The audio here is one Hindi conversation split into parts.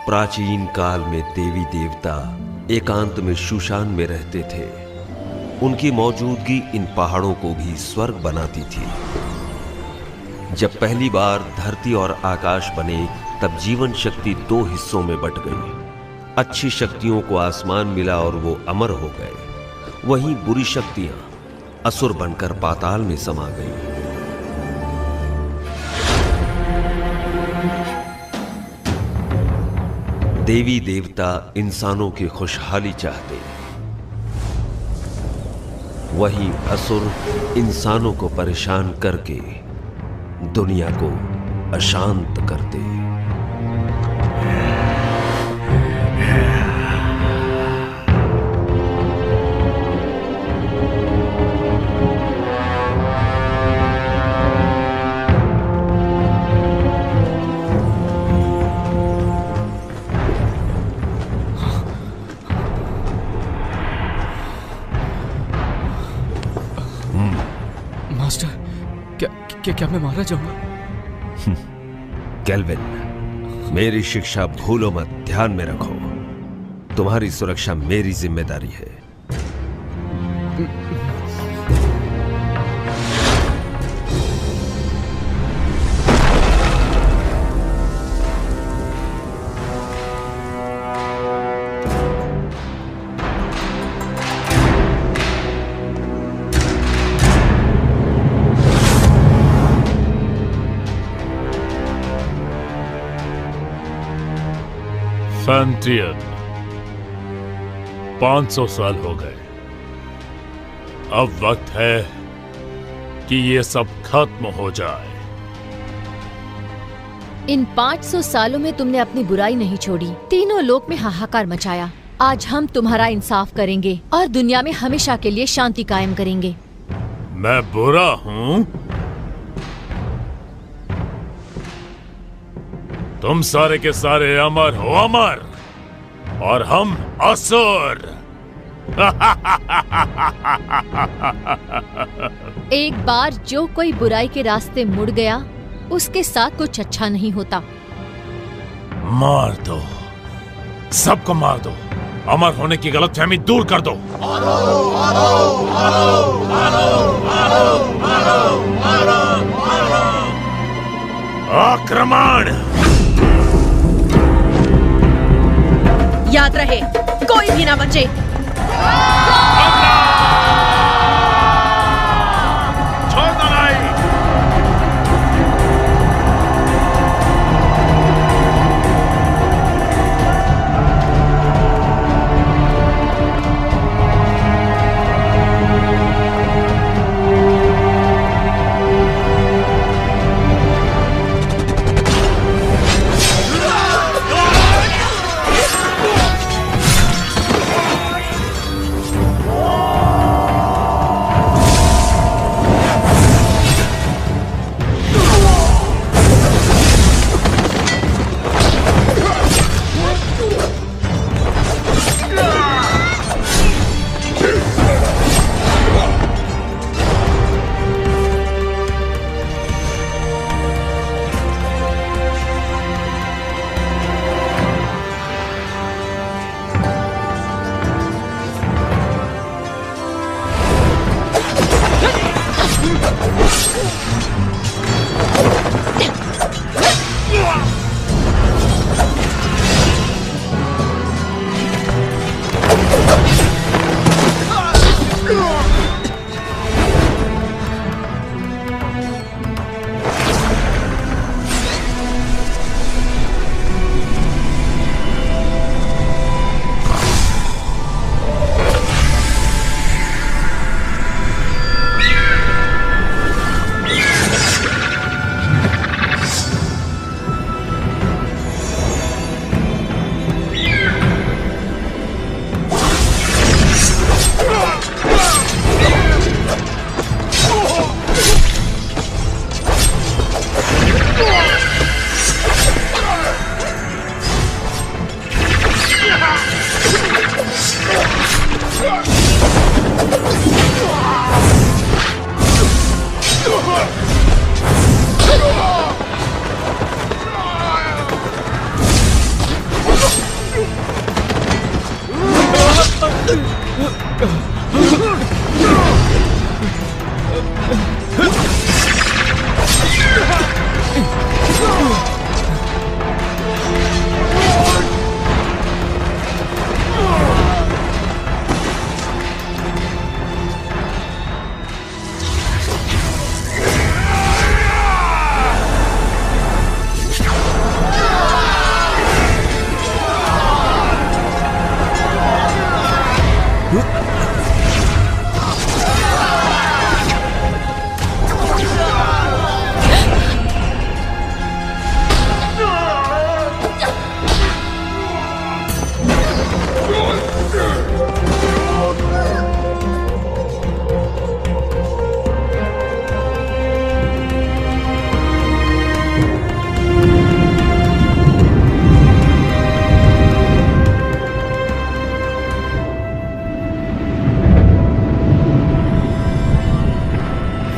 प्राचीन काल में देवी देवता एकांत में शूशान में रहते थे। उनकी मौजूदगी इन पहाड़ों को भी स्वर्ग बनाती थी। जब पहली बार धरती और आकाश बने, तब जीवन शक्ति दो हिस्सों में बट गई। अच्छी शक्तियों को आसमान मिला और वो अमर हो गए। वहीं बुरी शक्तियां असुर बनकर पाताल में समा गईं। देवी देवता इंसानों की खुशहाली चाहते, वहीं असुर इंसानों को परेशान करके दुनिया को अशांत करते। क्या मैं मारा जाऊंगा? केल्विन, मेरी शिक्षा भूलो मत, ध्यान में रखो। तुम्हारी सुरक्षा मेरी जिम्मेदारी है। फैंटियन, 500 साल हो गए। अब वक्त है कि ये सब खत्म हो जाए। इन 500 सालों में तुमने अपनी बुराई नहीं छोड़ी, तीनों लोक में हाहाकार मचाया। आज हम तुम्हारा इंसाफ करेंगे और दुनिया में हमेशा के लिए शांति कायम करेंगे। मैं बुरा हूँ? तुम सारे के सारे अमर हो, अमर, और हम असुर। एक बार जो कोई बुराई के रास्ते मुड़ गया, उसके साथ कुछ अच्छा नहीं होता। मार दो, सबको मार दो। अमर होने की गलतफहमी दूर कर दो। आक्रमण! याद रहे, कोई भी ना बचे। छोड़ दो नहीं।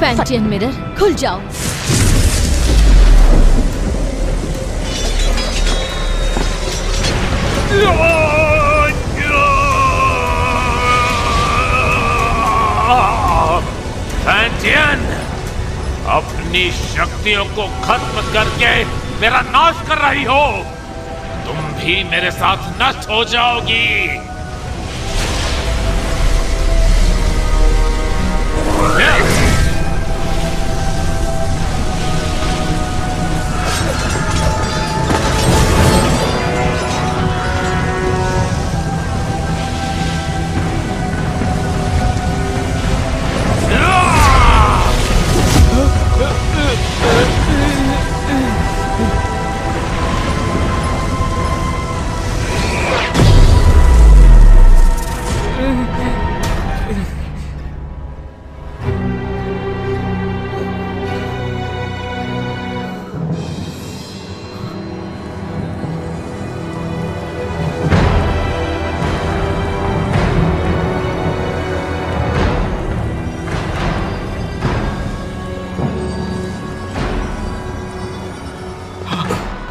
फैंटियन मिरर खुल जाओ। फैंटियन, अपनी शक्तियों को खत्म करके मेरा नाश कर रही हो। तुम भी मेरे साथ नष्ट हो जाओगी।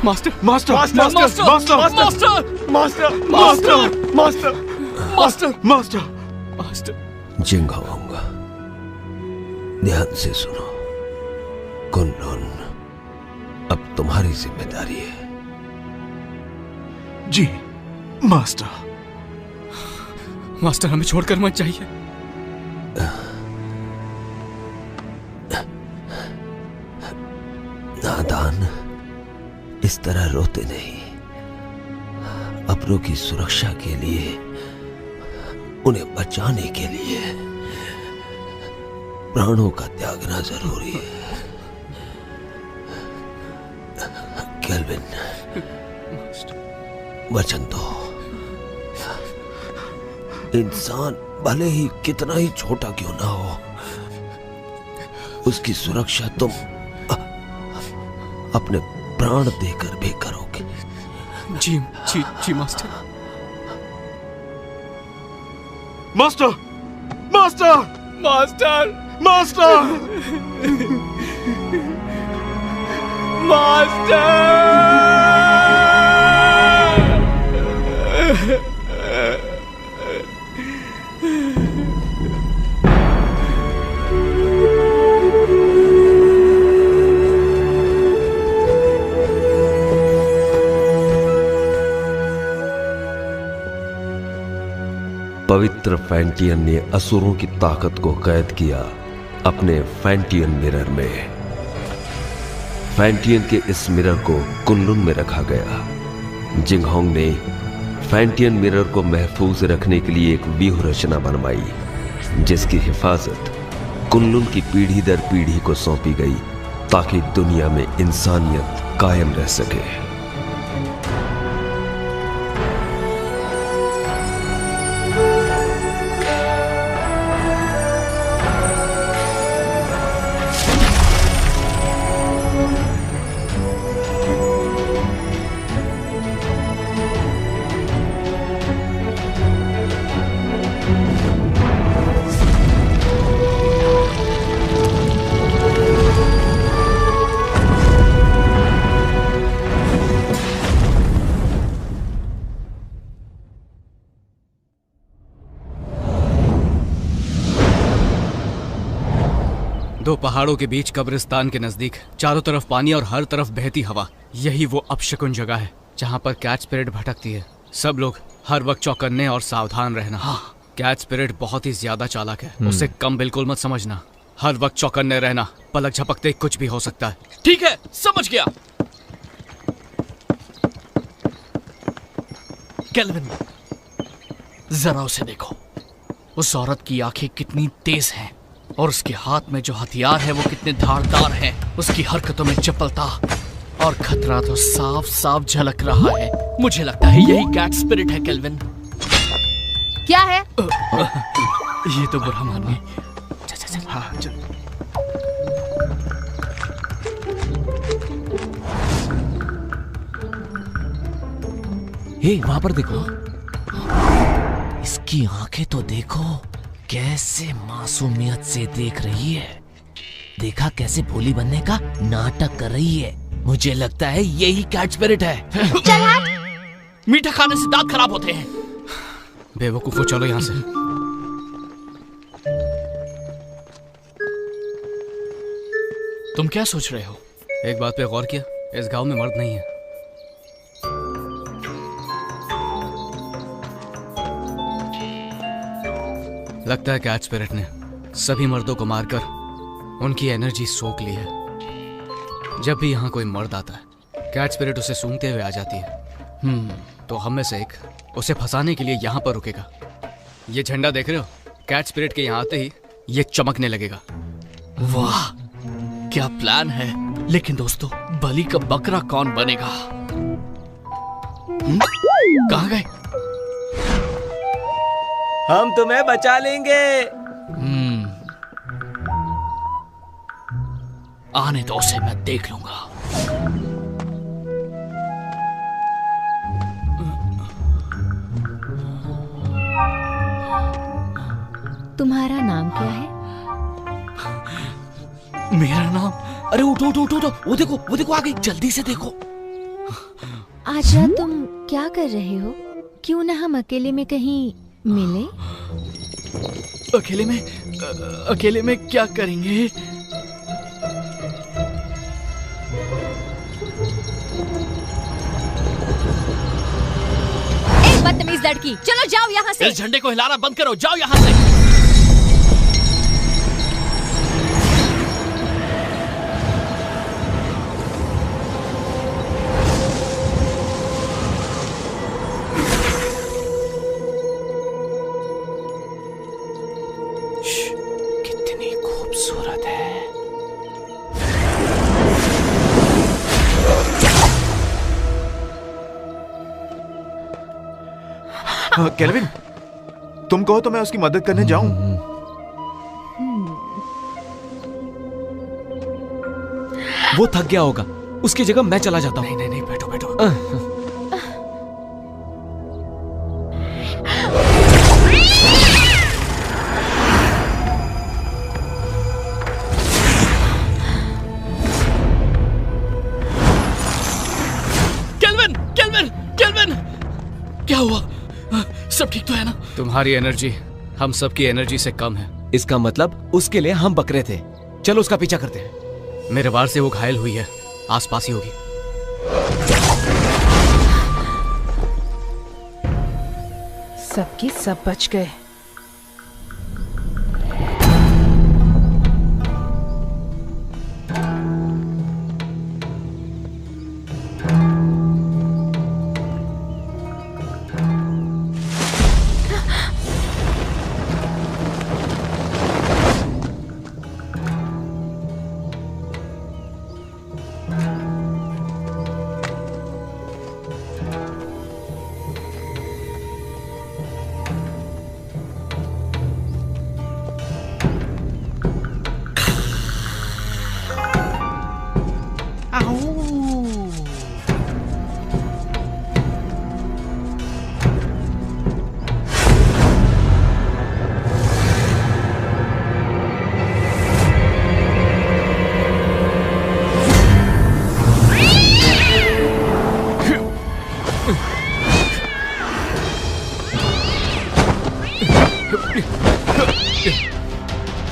Master master master master master master master master master master master master. Jinghong, ध्यान से सुनो। कुनलुन अब तुम्हारी जिम्मेदारी है। जी मास्टर। मास्टर हमें छोड़कर मत जाइए। नादान, इस तरह रोते नहीं। अपनों की सुरक्षा के लिए, उन्हें बचाने के लिए प्राणों का त्यागना जरूरी है। केल्विन, वचन दो। इंसान भले ही कितना ही छोटा क्यों ना हो, उसकी सुरक्षा तुम अपने प्राण देकर भी करोगे। जी जी जी master. Master master master master पवित्र फैंटियन ने असुरों की ताकत को कैद किया अपने फैंटियन मिरर में। फैंटियन के इस मिरर को कुनलुन में रखा गया। जिंगहोंग ने फैंटियन मिरर को महफूज रखने के लिए एक व्यूह रचना बनवाई, जिसकी हिफाजत कुनलुन की पीढ़ी दर पीढ़ी को सौंपी गई, ताकि दुनिया में इंसानियत कायम रह सके। दो पहाड़ों के बीच कब्रिस्तान के नजदीक, चारों तरफ पानी और हर तरफ बहती हवा, यही वो अपशकुन जगह है जहाँ पर कैट स्पिरिट भटकती है। सब लोग हर वक्त चौकन्ने और सावधान रहना। कैट स्पिरिट बहुत ही ज्यादा चालाक है, उसे कम बिल्कुल मत समझना। हर वक्त चौकन्ने रहना, पलक झपकते कुछ भी हो सकता है। ठीक है, समझ गया। केल्विन, जरा उसे देखो। उस औरत की आंखें कितनी तेज हैं और उसके हाथ में जो हथियार है वो कितने धारदार हैं। उसकी हरकतों में चपलता और खतरा तो साफ साफ झलक रहा है। मुझे लगता है यही कैट स्पिरिट है केल्विन। क्या है? ये तो बुरा मानिए। चल। हाँ चल। वहां पर देखो, इसकी आंखें तो देखो, कैसे मासूमियत से देख रही है। देखा कैसे भोली बनने का नाटक कर रही है। मुझे लगता है यही कैट स्पिरिट है। चल हट। मीठा खाने से दांत खराब होते हैं। बेवकूफो, चलो यहाँ से। तुम क्या सोच रहे हो? एक बात पे गौर किया, इस गांव में मर्द नहीं है। लगता है कैट स्पिरिट ने सभी मर्दों को मारकर उनकी एनर्जी सोख ली है। जब भी यहाँ कोई मर्द आता है, कैट स्पिरिट उसे सूंघते हुए आ जाती है। तो हम में से एक उसे फंसाने के लिए यहाँ पर रुकेगा। ये झंडा देख रहे हो? कैट स्पिरिट के यहाँ आते ही ये चमकने लगेगा। वाह, क्या प्लान है। लेकिन दोस्तों, बलि का बकरा कौन बनेगा? कहाँ गए? हम तुम्हें बचा लेंगे। आने दो उसे, मैं देख लूंगा। तुम्हारा नाम क्या है? मेरा नाम? अरे उठो उठो उठो, वो देखो आ गई, जल्दी से देखो। आज रात तुम क्या कर रहे हो? क्यों ना हम अकेले में कहीं मिले? अकेले में क्या करेंगे? बदतमीज लड़की, चलो जाओ यहाँ से। इस झंडे को हिलाना बंद करो, जाओ यहाँ से। कितनी खूबसूरत है। केल्विन, तुम कहो तो मैं उसकी मदद करने जाऊं। वो थक गया होगा, उसकी जगह मैं चला जाता हूँ। नहीं, बैठो बैठो। केल्विन, क्या हुआ? सब ठीक तो है ना? तुम्हारी एनर्जी हम सबकी एनर्जी से कम है। इसका मतलब उसके लिए हम बकरे थे। चलो उसका पीछा करते हैं। मेरे वार से वो घायल हुई है, आसपास ही होगी। सबके सब बच गए।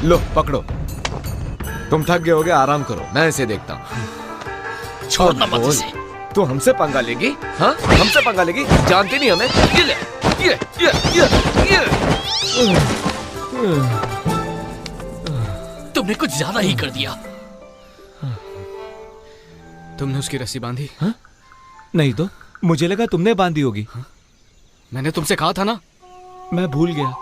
लो पकड़ो, तुम थक गए होगे, आराम करो, मैं इसे देखता हूँ। छोड़ना मत इसे। तू हमसे पंगा लेगी? हाँ, हमसे पंगा लेगी? जानती नहीं हमें? ये ले, ये। तुमने कुछ ज्यादा ही कर दिया। तुमने उसकी रस्सी बांधी? हाँ? नहीं तो मुझे लगा तुमने बांधी होगी। हाँ? मैंने तुमसे कहा था ना। मैं भूल गया।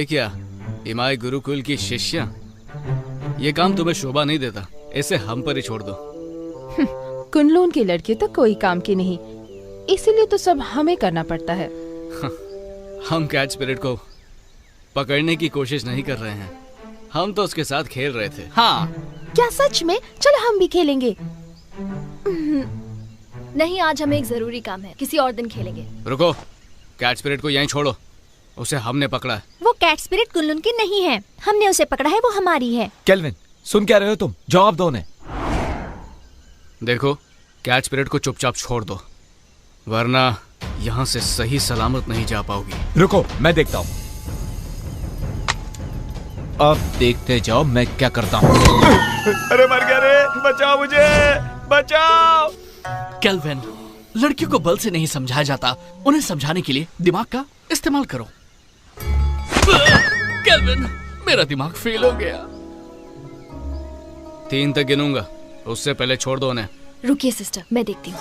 क्या इमाई गुरुकुल की शिष्या? ये काम तुम्हें शोभा नहीं देता, इसे हम पर ही छोड़ दो। कुनलून की लड़की तो कोई काम की नहीं, इसीलिए तो सब हमें करना पड़ता है। हम कैच स्पिरिट को पकड़ने की कोशिश नहीं कर रहे हैं, हम तो उसके साथ खेल रहे थे। हाँ। क्या सच में? चलो हम भी खेलेंगे। नहीं, आज हमें एक जरूरी काम है, किसी और दिन खेलेंगे। रुको, कैच स्पिरिट को यहीं छोड़ो, उसे हमने पकड़ा है। वो कैट स्पिरिट कुनलून की नहीं है, हमने उसे पकड़ा है, वो हमारी है। केल्विन, सुन क्या रहे हो तुम? जवाब दो उन्हें। देखो, कैच स्पिरिट को चुपचाप छोड़ दो, वरना यहाँ से सही सलामत नहीं जा पाओगी। रुको, मैं देखता हूँ। अब देखते जाओ मैं क्या करता हूँ। अरे मर गया रे, बचाओ मुझे, बचाओ। केल्विन, लड़कियों को बल से नहीं समझाया जाता, उन्हें समझाने के लिए दिमाग का इस्तेमाल करो। केल्विन, मेरा दिमाग फेल हो गया। 3 तक गिनूंगा, उससे पहले छोड़ दो उन्हें। रुकिए सिस्टर, मैं देखती हूँ।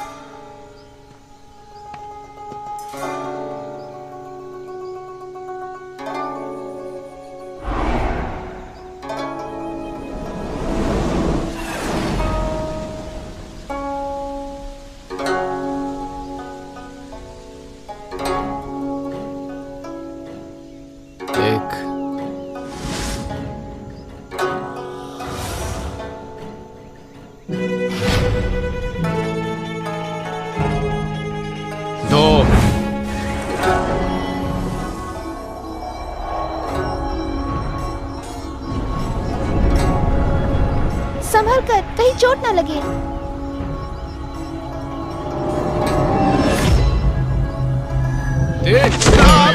संभल कर, कहीं चोट ना लगे।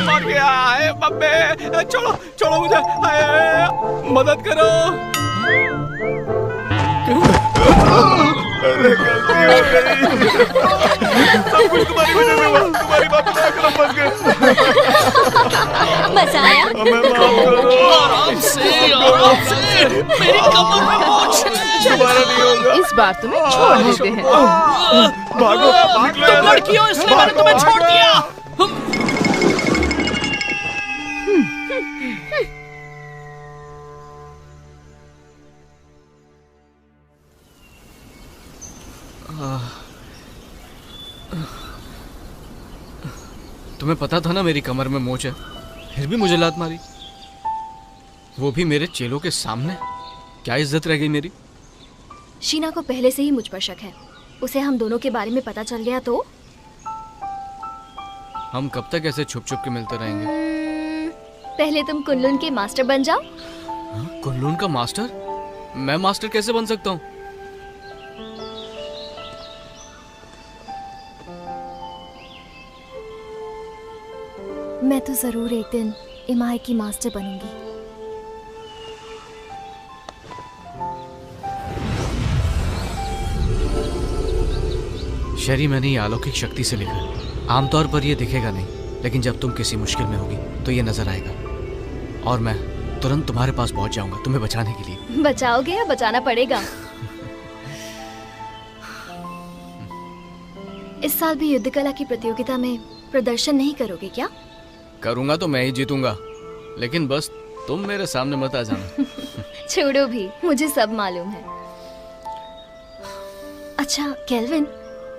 मर गया है बब्बे, छोड़ो छोड़ो मुझे, मदद करो। अरे गलती हो गई, सब कुछ तुम्हारी वजह से हुआ, तुम्हारी बात ना करो, फंस गए। बचाया? हमें माफ करो। आराम से, आराम से, मेरी कमर में मोच है। दोबारा नहीं होगा। इस बार तुम्हें छोड़ देते हैं। भागो, भाग लो। तुम लड़कियों, इसलिए मैंने तुम्हें छोड़ दिया। तुम्हें पता था ना मेरी कमर में मोच है, फिर भी मुझे लात मारी, वो भी मेरे चेलों के सामने। क्या इज्जत रह गई मेरी? शीना को पहले से ही मुझ पर शक है, उसे हम दोनों के बारे में पता चल गया तो? हम कब तक ऐसे छुप छुप के मिलते रहेंगे? पहले तुम कुनलून के मास्टर बन जाओ। कुनलून का मास्टर? मैं मास्टर कैसे बन सकता हूँ? मैं तो जरूर एक दिन इमाई की मास्टर बनूंगी। शरी, मैंने ये अलौकिक शक्ति से लिखा है। आमतौर पर ये दिखेगा नहीं, लेकिन जब तुम किसी मुश्किल में होगी तो ये नजर आएगा, और मैं तुरंत तुम्हारे पास पहुंच जाऊंगा तुम्हें बचाने के लिए। बचाओगे या बचाना पड़ेगा? इस साल भी युद्ध कला की प्रतियोगिता में प्रदर्शन नहीं करोगे क्या? करूंगा तो मैं ही जीतूंगा, लेकिन बस तुम मेरे सामने मत आ जाना। छोड़ो भी, मुझे सब मालूम है। अच्छा केल्विन,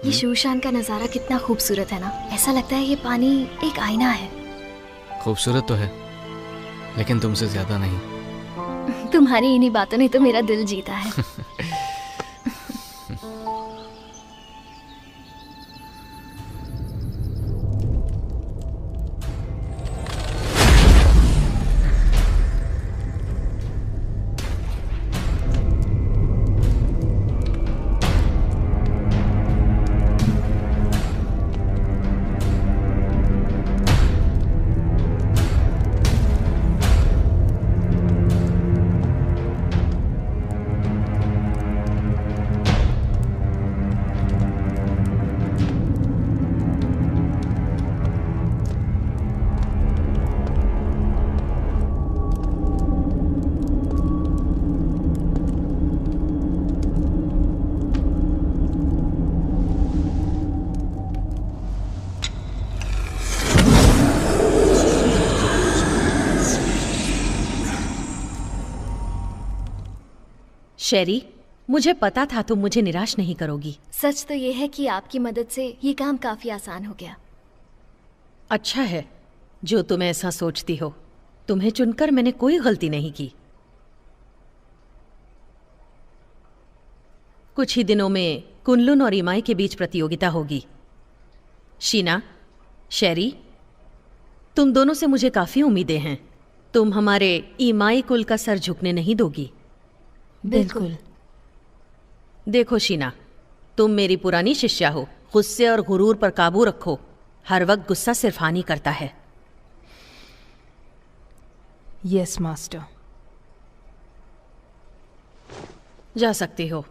ये शूशान का नजारा कितना खूबसूरत है ना। ऐसा लगता है ये पानी एक आईना है। खूबसूरत तो है, लेकिन तुमसे ज्यादा नहीं। तुम्हारी इन्हीं बातों ने तो मेरा दिल जीता है। शेरी, मुझे पता था तुम मुझे निराश नहीं करोगी। सच तो ये है कि आपकी मदद से ये काम काफी आसान हो गया। अच्छा है जो तुम ऐसा सोचती हो। तुम्हें चुनकर मैंने कोई गलती नहीं की। कुछ ही दिनों में कुनलुन और इमाई के बीच प्रतियोगिता होगी। शीना, शेरी, तुम दोनों से मुझे काफी उम्मीदें हैं। तुम हमारे इमाई कुल का सर झुकने नहीं दोगी। बिल्कुल। देखो शीना, तुम मेरी पुरानी शिष्या हो। गुस्से और गुरूर पर काबू रखो। हर वक्त गुस्सा सिर्फ हानि करता है। Yes master. जा सकती हो।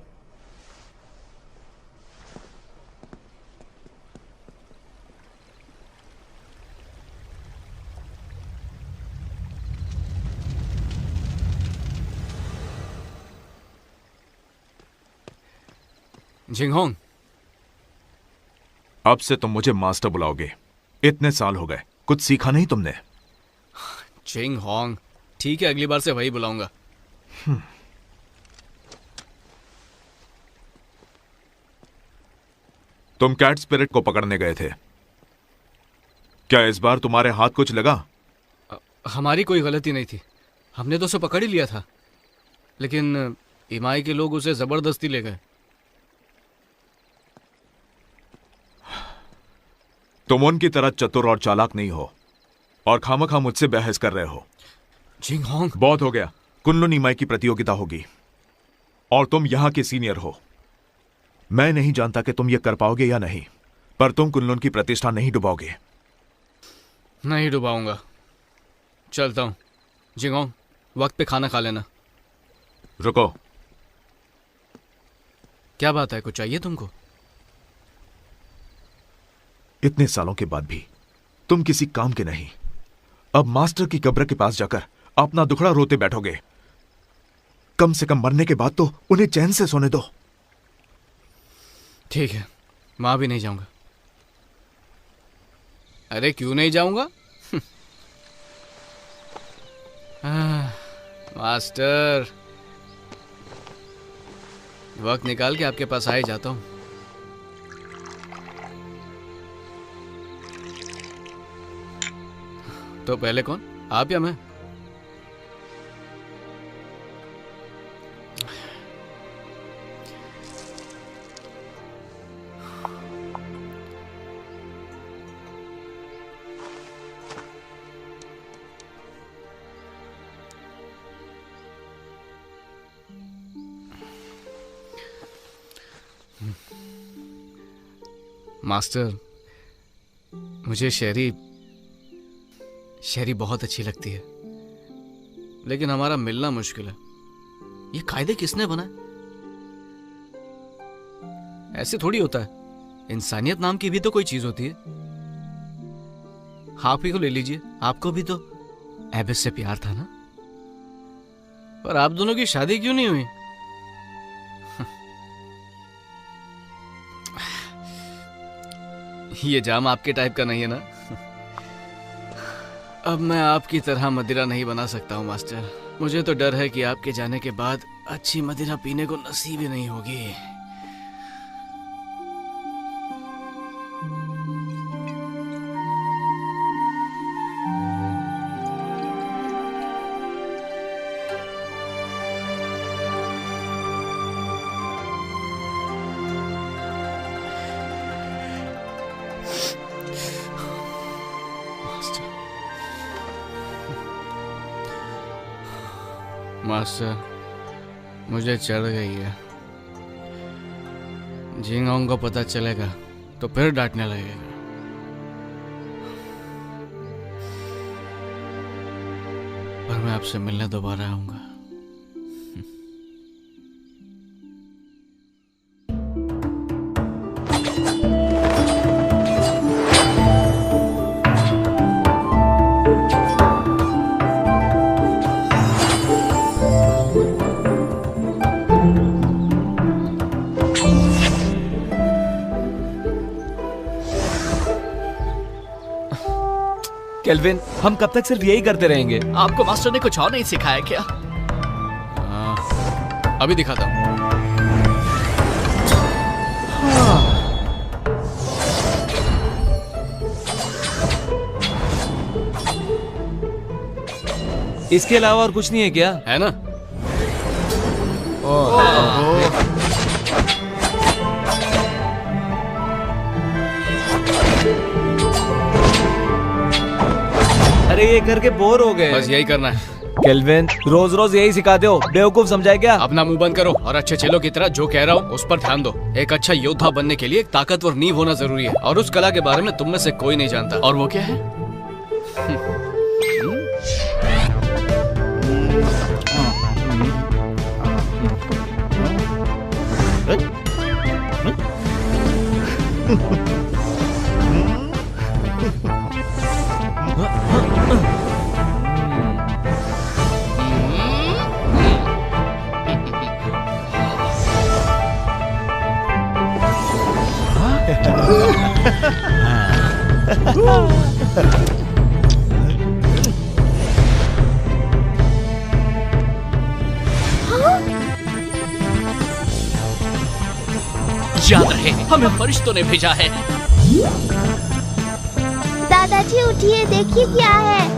जिंगहोंग, अब से तुम मुझे मास्टर बुलाओगे। इतने साल हो गए, कुछ सीखा नहीं तुमने? जिंगहोंग, ठीक है, अगली बार से वही बुलाऊंगा। तुम कैट स्पिरिट को पकड़ने गए थे, क्या इस बार तुम्हारे हाथ कुछ लगा? हमारी कोई गलती नहीं थी, हमने तो उसे पकड़ ही लिया था, लेकिन इमाई के लोग उसे जबरदस्ती ले गए। तुम उनकी तरह चतुर और चालाक नहीं हो और खामखा मुझसे बहस कर रहे हो। जिंगहोंग, बहुत हो गया। कुनलुन इमाई की प्रतियोगिता होगी और तुम यहां के सीनियर हो। मैं नहीं जानता कि तुम ये कर पाओगे या नहीं, पर तुम कुनलुन की प्रतिष्ठा नहीं डुबाओगे। नहीं डुबाऊंगा। चलता हूं। जिंगहोंग, वक्त पे खाना खा लेना। रुको। क्या बात है, कुछ चाहिए तुमको? इतने सालों के बाद भी तुम किसी काम के नहीं। अब मास्टर की कब्र के पास जाकर अपना दुखड़ा रोते बैठोगे। कम से कम मरने के बाद तो उन्हें चैन से सोने दो। ठीक है, वहां भी नहीं जाऊंगा। अरे क्यों नहीं जाऊंगा? मास्टर, वक्त निकाल के आपके पास आ ही जाता हूं। तो पहले कौन, आप या मैं? मास्टर, मुझे शेरी बहुत अच्छी लगती है, लेकिन हमारा मिलना मुश्किल है। ये कायदे किसने बनाए? ऐसे थोड़ी होता है। इंसानियत नाम की भी तो कोई चीज होती है। आप ही को ले लीजिए, आपको भी तो एबिस से प्यार था ना? पर आप दोनों की शादी क्यों नहीं हुई? ये जाम आपके टाइप का नहीं है ना? अब मैं आपकी तरह मदिरा नहीं बना सकता हूँ मास्टर। मुझे तो डर है कि आपके जाने के बाद अच्छी मदिरा पीने को नसीब ही नहीं होगी। मास्टर, मुझे चढ़ गई है। जिंगहोंग को पता चलेगा तो फिर डांटने लगेगा। पर मैं आपसे मिलने दोबारा आऊंगा। केल्विन, हम कब तक सिर्फ यही करते रहेंगे? आपको मास्टर ने कुछ और नहीं सिखाया क्या? अभी दिखाता हूँ। इसके अलावा और कुछ नहीं है क्या? है ना? अरे ये करके बोर हो गए। बस यही करना है। केल्विन, रोज रोज यही सिखाते हो, बेवकूफ समझाए क्या? अपना मुंह बंद करो और अच्छे चेलों की तरह जो कह रहा हूँ उस पर ध्यान दो। एक अच्छा योद्धा बनने के लिए एक ताकतवर नींव होना जरूरी है, और उस कला के बारे में तुम में से कोई नहीं जानता। और वो क्या है? याद रहे, हमें फरिश्तों ने भेजा है। दादाजी उठिए, देखिए क्या है।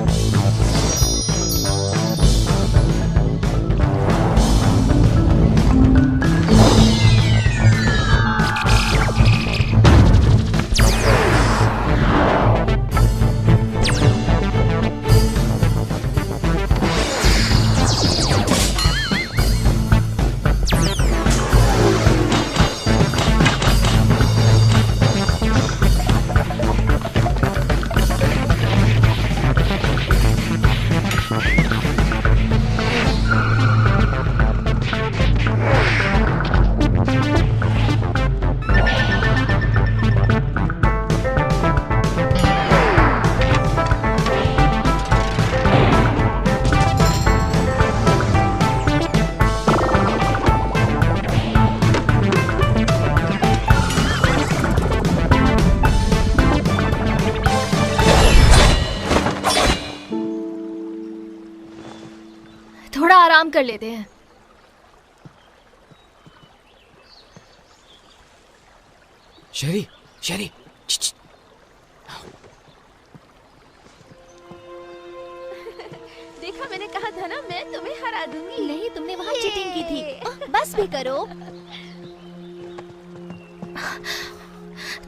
थोड़ा आराम कर लेते हैं। शेरी, शेरी, देखा, मैंने कहा था ना, मैं तुम्हें हरा दूंगी। नहीं, तुमने वहाँ चीटिंग की थी। बस भी करो।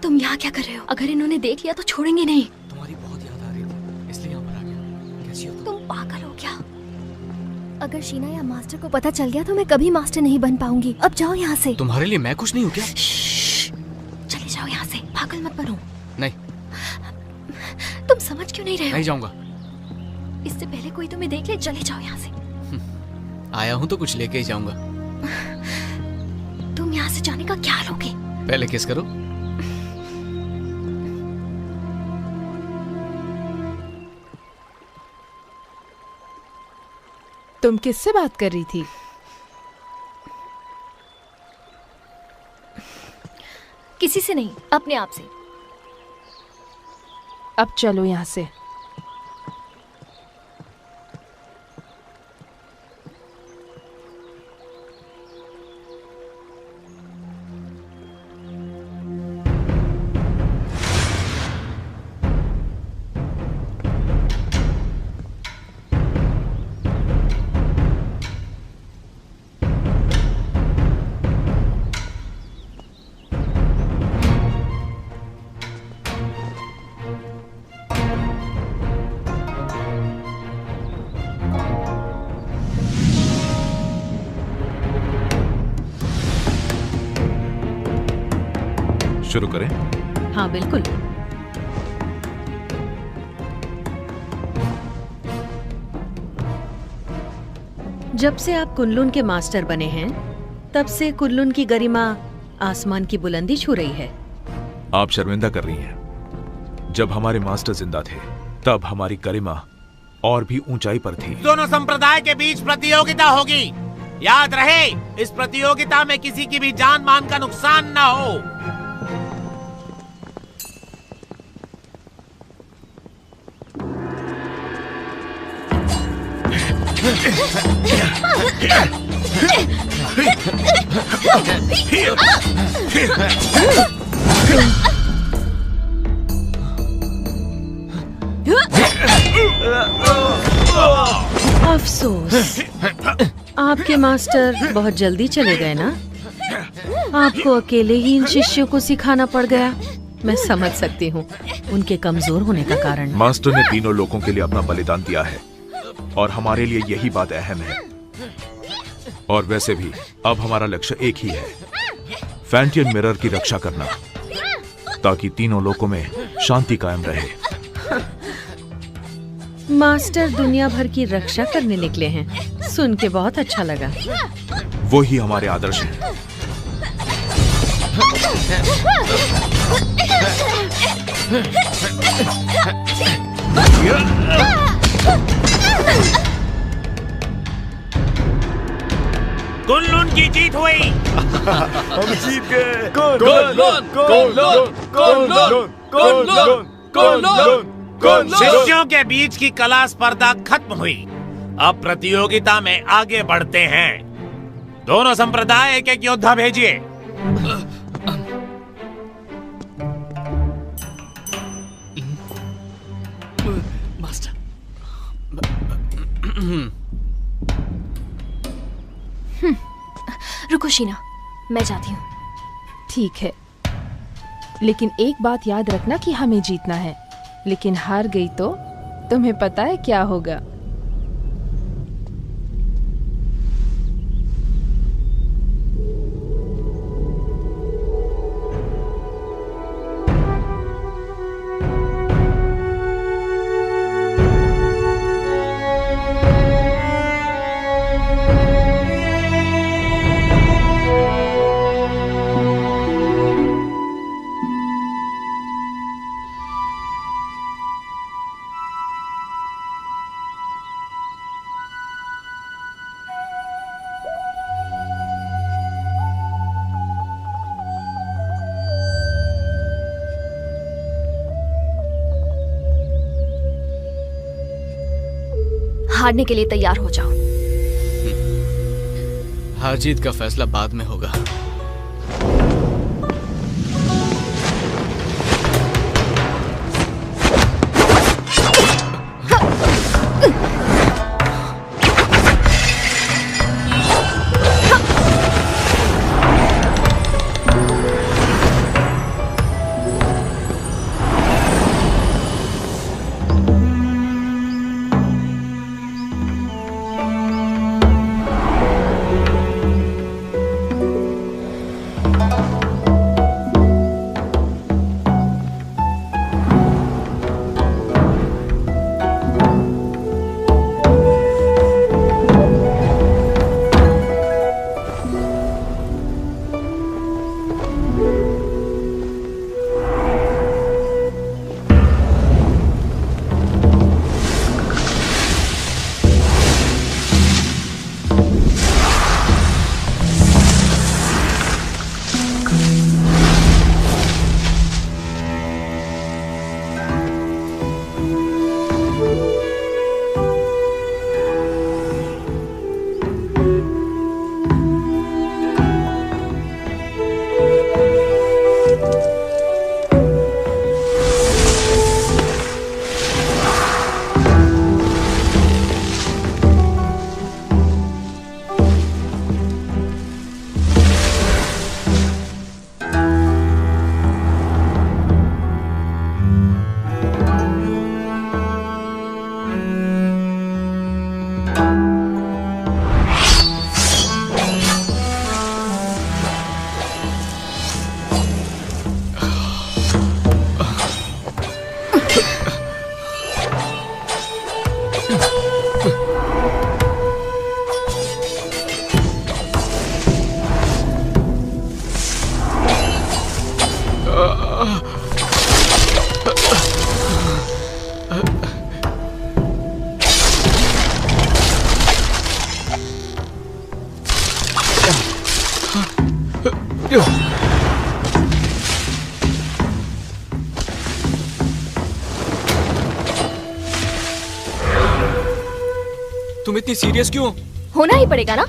तुम यहाँ क्या कर रहे हो? अगर इन्होंने देख लिया तो छोड़ेंगे नहीं। तुम्हारी बहुत याद आ रही थी, इसलिए यहाँ पर आ गया। कैसी हो तुम पागल हो क्या? अगर शीना या मास्टर को पता चल गया तो मैं कभी मास्टर नहीं बन पाऊंगी। अब जाओ यहाँ से। तुम्हारे लिए मैं कुछ नहीं हूँ क्या? चले जाओ यहाँ से, पागल मत बनो। नहीं। तुम समझ क्यों नहीं रहे हो? नहीं जाऊंगा। इससे पहले कोई तुम्हें देख ले, चले जाओ यहाँ से। आया हूँ तो कुछ लेके ही जाऊंगा। तुम यहाँ से जाने का क्या लोगे? पहले किस करो। तुम किससे बात कर रही थी? किसी से नहीं, अपने आप से। अब चलो यहाँ से। शुरू करें? हाँ बिल्कुल। जब से आप कुनलुन के मास्टर बने हैं, तब से कुनलुन की गरिमा आसमान की बुलंदी छू रही है। आप शर्मिंदा कर रही हैं। जब हमारे मास्टर जिंदा थे, तब हमारी गरिमा और भी ऊंचाई पर थी। दोनों संप्रदाय के बीच प्रतियोगिता होगी। याद रहे, इस प्रतियोगिता में किसी की भी जान मान का नुकसान ना हो। अफसोस, आपके मास्टर बहुत जल्दी चले गए ना। आपको अकेले ही इन शिष्यों को सिखाना पड़ गया। मैं समझ सकती हूँ उनके कमजोर होने का कारण। मास्टर ने तीनों लोगों के लिए अपना बलिदान दिया है और हमारे लिए यही बात अहम है। और वैसे भी अब हमारा लक्ष्य एक ही है, फैंटियन मिरर की रक्षा करना, ताकि तीनों लोकों में शांति कायम रहे। मास्टर दुनिया भर की रक्षा करने निकले हैं, सुन के बहुत अच्छा लगा। वो ही हमारे आदर्श हैं। कुनलुन की जीत हुई। हम जीत गए। शिष्यों के बीच की कला स्पर्धा खत्म हुई। अब प्रतियोगिता में आगे बढ़ते हैं। दोनों संप्रदाय एक एक योद्धा भेजिए। मास्टर। रुको शीना, मैं जाती हूँ। ठीक है, लेकिन एक बात याद रखना कि हमें जीतना है। लेकिन हार गई तो तुम्हें पता है क्या होगा? हारने के लिए तैयार हो जाओ। हार जीत का फैसला बाद में होगा। तुम इतनी सीरियस क्यों? होना ही पड़ेगा ना।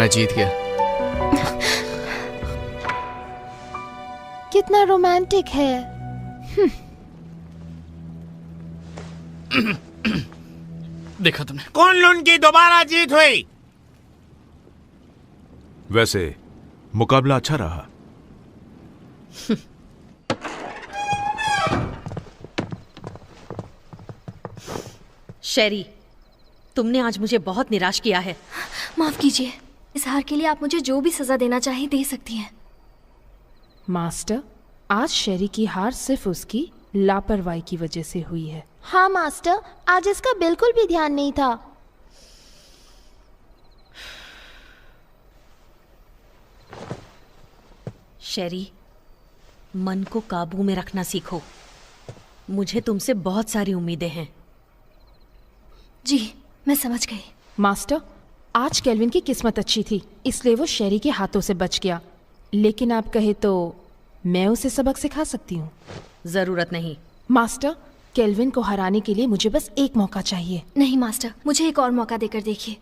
मैं जीत गया। कितना रोमांटिक है। देखा तुमने, कुन-लुन की दोबारा जीत हुई। वैसे मुकाबला अच्छा रहा। शेरी, तुमने आज मुझे बहुत निराश किया है। माफ कीजिए, इस हार के लिए आप मुझे जो भी सजा देना चाहिए दे सकती हैं। मास्टर, आज शेरी की हार सिर्फ उसकी लापरवाही की वजह से हुई है। हाँ मास्टर, आज इसका बिल्कुल भी ध्यान नहीं था। शेरी, मन को काबू में रखना सीखो। मुझे तुमसे बहुत सारी उम्मीदें हैं। जी, मैं समझ गई। मास्टर, आज केल्विन की किस्मत अच्छी थी, इसलिए वो शेरी के हाथों से बच गया। लेकिन आप कहे तो मैं उसे सबक सिखा सकती हूँ। जरूरत नहीं। मास्टर, केल्विन को हराने के लिए मुझे बस एक मौका चाहिए। नहीं मास्टर, मुझे एक और मौका देकर देखिए।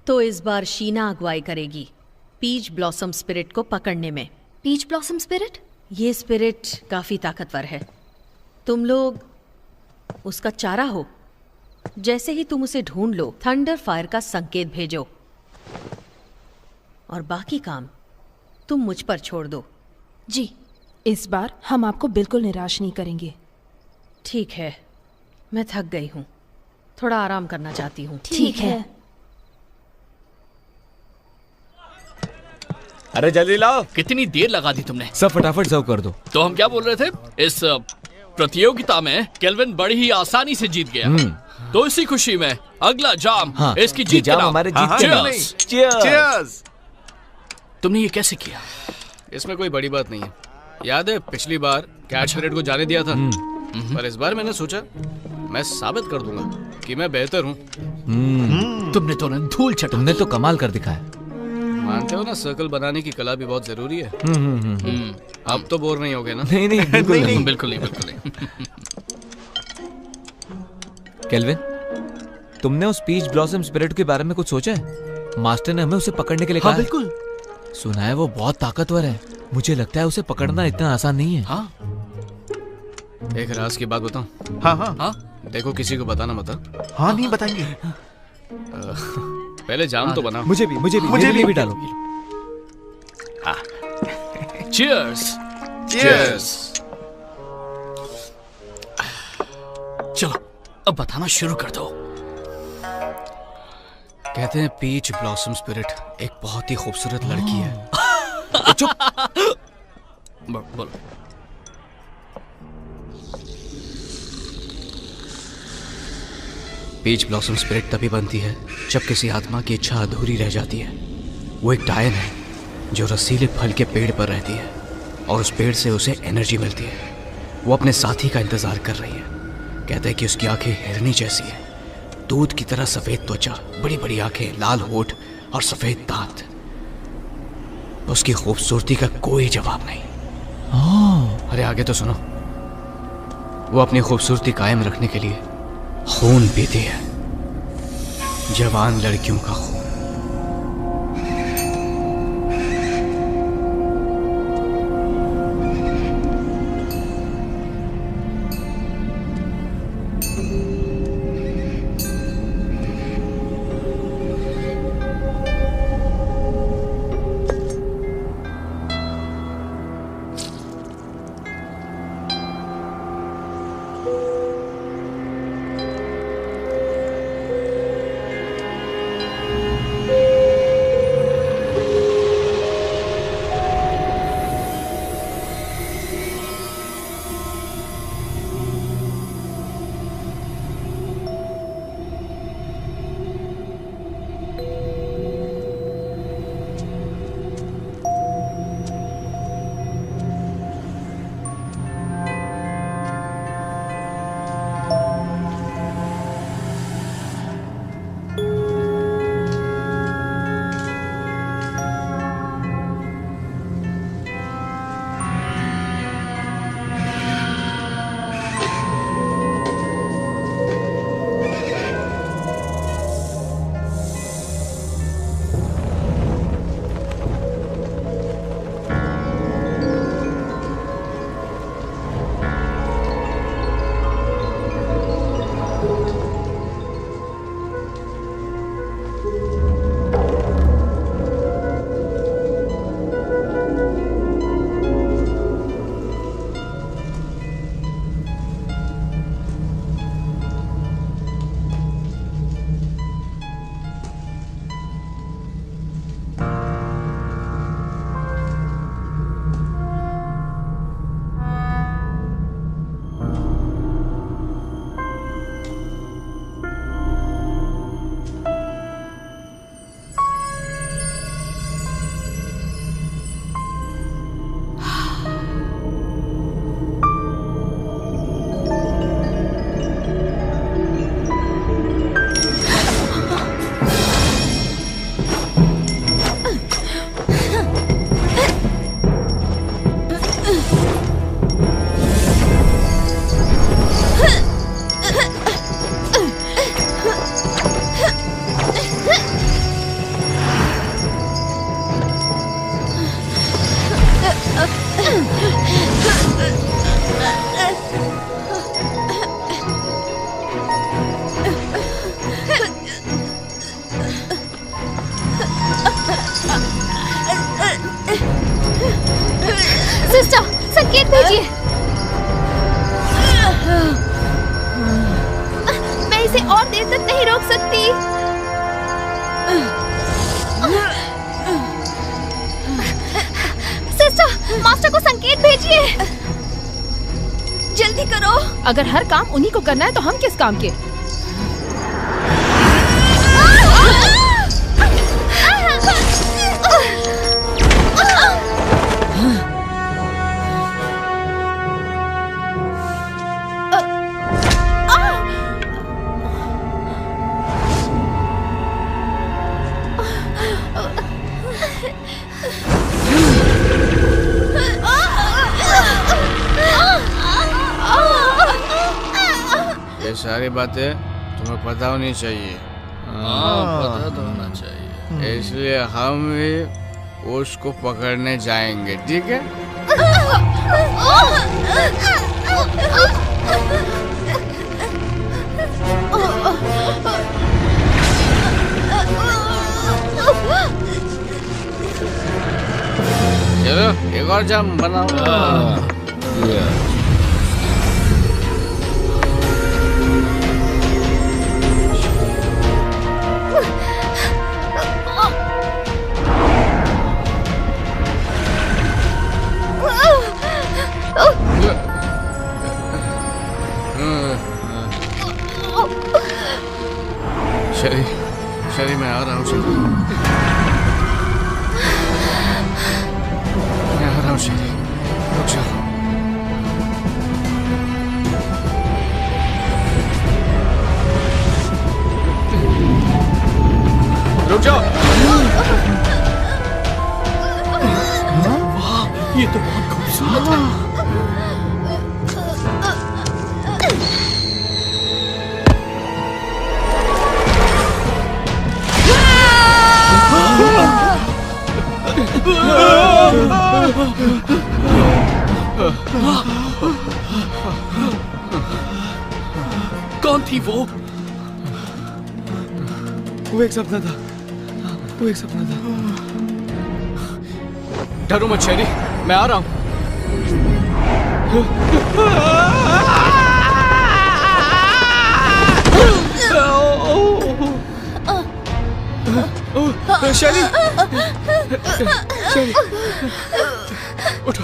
तो इस बार शीना अगुवाई करेगी पीच ब्लॉसम स्पिरिट को पकड़ने में। Peach blossom spirit? ये स्पिरिट काफी ताकतवर है। तुम लोग उसका चारा हो। जैसे ही तुम उसे ढूंढ लो, थंडर फायर का संकेत भेजो और बाकी काम तुम मुझ पर छोड़ दो। जी। इस बार हम आपको बिल्कुल निराश नहीं करेंगे। ठीक है, मैं थक गई हूँ, थोड़ा आराम करना चाहती हूँ। ठीक है। अरे जल्दी लाओ। कितनी देर लगा दी तुमने? सब फटाफट सर्व कर दो। तो हम क्या बोल रहे थे? इस प्रतियोगिता में केल्विन बड़ी ही आसानी से जीत गया। तो इसी खुशी में अगला जाम इसकी जीत के नाम। हमारे जीत के नाम। चीयर्स। तुमने ये कैसे किया? इसमें कोई बड़ी बात नहीं है। याद है पिछली बार कैच पीरियड को जाने दिया था, पर इस बार मैंने सोचा मैं साबित कर दूंगा कि मैं बेहतर हूँ। तुमने तो धूल चटा। तुमने तो कमाल कर दिखाया। मानते हो ना, सर्कल बनाने की कला भी बहुत जरूरी है। अब तो बोर नहीं होगे ना? नहीं नहीं, बिल्कुल नहीं, बिल्कुल नहीं, बिल्कुल नहीं। केल्विन, तुमने उस पीच ब्लॉसम स्पिरिट के बारे में कुछ सोचा है? मास्टर ने हमें उसे पकड़ने के लिए कहा। बिल्कुल। सुना है वो बहुत ताकतवर है। मुझे लगता है उसे पकड़ना इतना आसान नहीं है। हाँ। एक राज की बात बताऊं? हाँ हाँ हाँ। देखो किसी को बताना मत। हाँ नहीं बताएंगे। पहले जाम तो बना। मुझे भी डालो। चीयर्स। चीयर्स। चलो अब बताना शुरू कर दो। कहते हैं पीच ब्लॉसम स्पिरिट एक बहुत ही खूबसूरत लड़की है। चुप। बोलो। पीच ब्लॉसम स्पिरिट तभी बनती है जब किसी आत्मा की इच्छा अधूरी रह जाती है। वो एक डायन है जो रसीले फल के पेड़ पर रहती है और उस पेड़ से उसे एनर्जी मिलती है। वो अपने साथी का इंतजार कर रही है। कहते हैं कि उसकी आंखें हिरनी जैसी है, दूध की तरह सफेद त्वचा, बड़ी बड़ी आंखें, लाल होठ और सफेद दांत। उसकी खूबसूरती का कोई जवाब नहीं। अरे आगे तो सुनो। वो अपनी खूबसूरती कायम रखने के लिए खून पीती है, जवान लड़कियों का खून। संकेत भेजिए। मैं इसे और देर तक नहीं रोक सकती। सिस्टर, मास्टर को संकेत भेजिए। जल्दी करो। अगर हर काम उन्हीं को करना है तो हम किस काम के? ये सारी बातें तुम्हें पता होनी चाहिए। पता तो होना चाहिए। इसलिए हम भी उसको पकड़ने जाएंगे, ठीक है? चलो एक और जाम बनाओ। शरी मैं आ रहा हूँ। शरी मैं आ रहा हूँ। शरी रुक जाओ। रुक जाओ। वाह, ये तो बहुत खूबसूरत है। कौन थी वो? वो एक सपना था। वो एक सपना था। डरो मत शेरी, मैं आ रहा हूँ। शेरी, शेरी, उठो।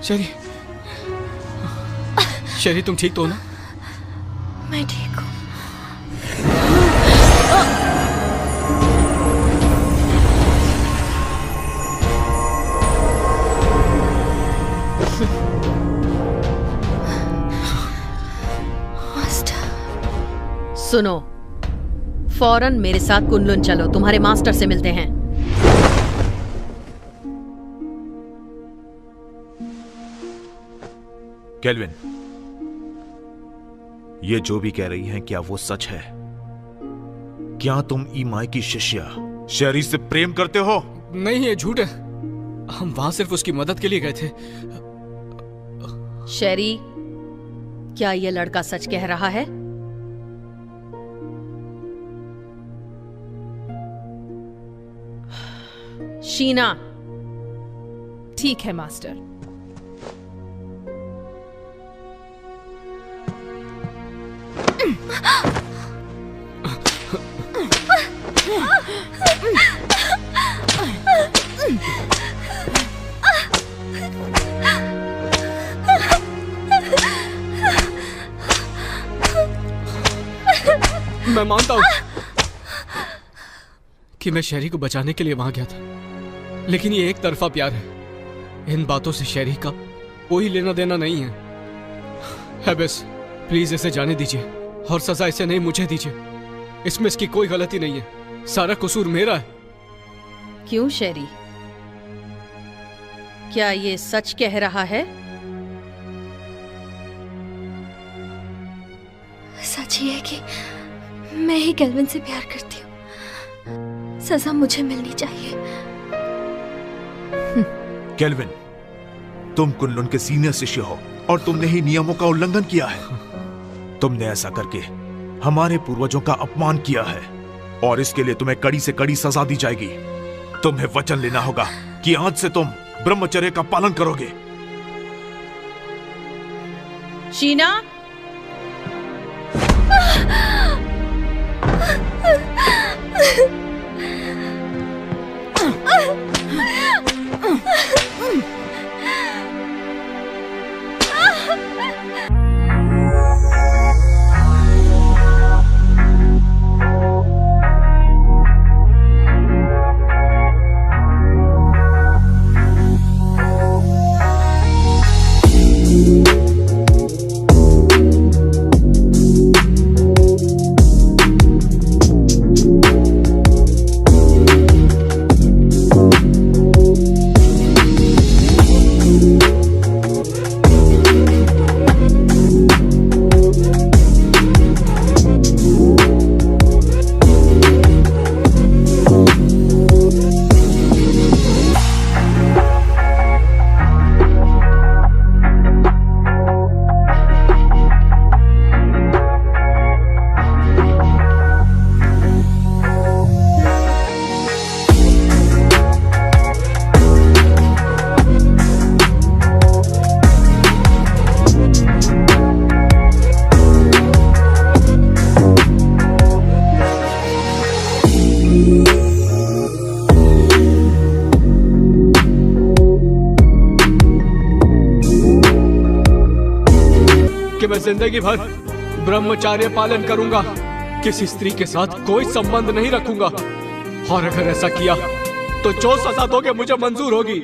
शेरी, शेरी तुम ठीक तो हो ना? मैं ठीक हूँ। सुनो, फौरन मेरे साथ कुनलुन चलो, तुम्हारे मास्टर से मिलते हैं। केल्विन, ये जो भी कह रही हैं, क्या वो सच है? क्या तुम ईमाई की शिष्या शेरी से प्रेम करते हो? नहीं, ये झूठ है। हम वहां सिर्फ उसकी मदद के लिए गए थे। शेरी, क्या ये लड़का सच कह रहा है? शीना। ठीक है मास्टर। मैं मानता हूं कि मैं शेरी को बचाने के लिए वहां गया था, लेकिन ये एक तरफा प्यार है। इन बातों से शेरी का कोई लेना देना नहीं है। बस प्लीज इसे जाने दीजिए और सजा इसे नहीं मुझे दीजिए। इसमें इसकी कोई गलती नहीं है, सारा कसूर मेरा है। क्यों शेरी, क्या ये सच कह रहा है? सच ही है कि मैं ही केल्विन से प्यार करती हूँ। सजा मुझे मिलनी चाहिए। केल्विन, तुम कुनलुन के सीनियर शिष्य हो और तुमने ही नियमों का उल्लंघन किया है। तुमने ऐसा करके हमारे पूर्वजों का अपमान किया है और इसके लिए तुम्हें कड़ी से कड़ी सजा दी जाएगी। तुम्हें वचन लेना होगा कि आज से तुम ब्रह्मचर्य का पालन करोगे। शीना, कि मैं जिंदगी भर ब्रह्मचार्य पालन करूंगा, किसी स्त्री के साथ कोई संबंध नहीं रखूंगा, और अगर ऐसा किया तो जो सजा दोगे मुझे मंजूर होगी।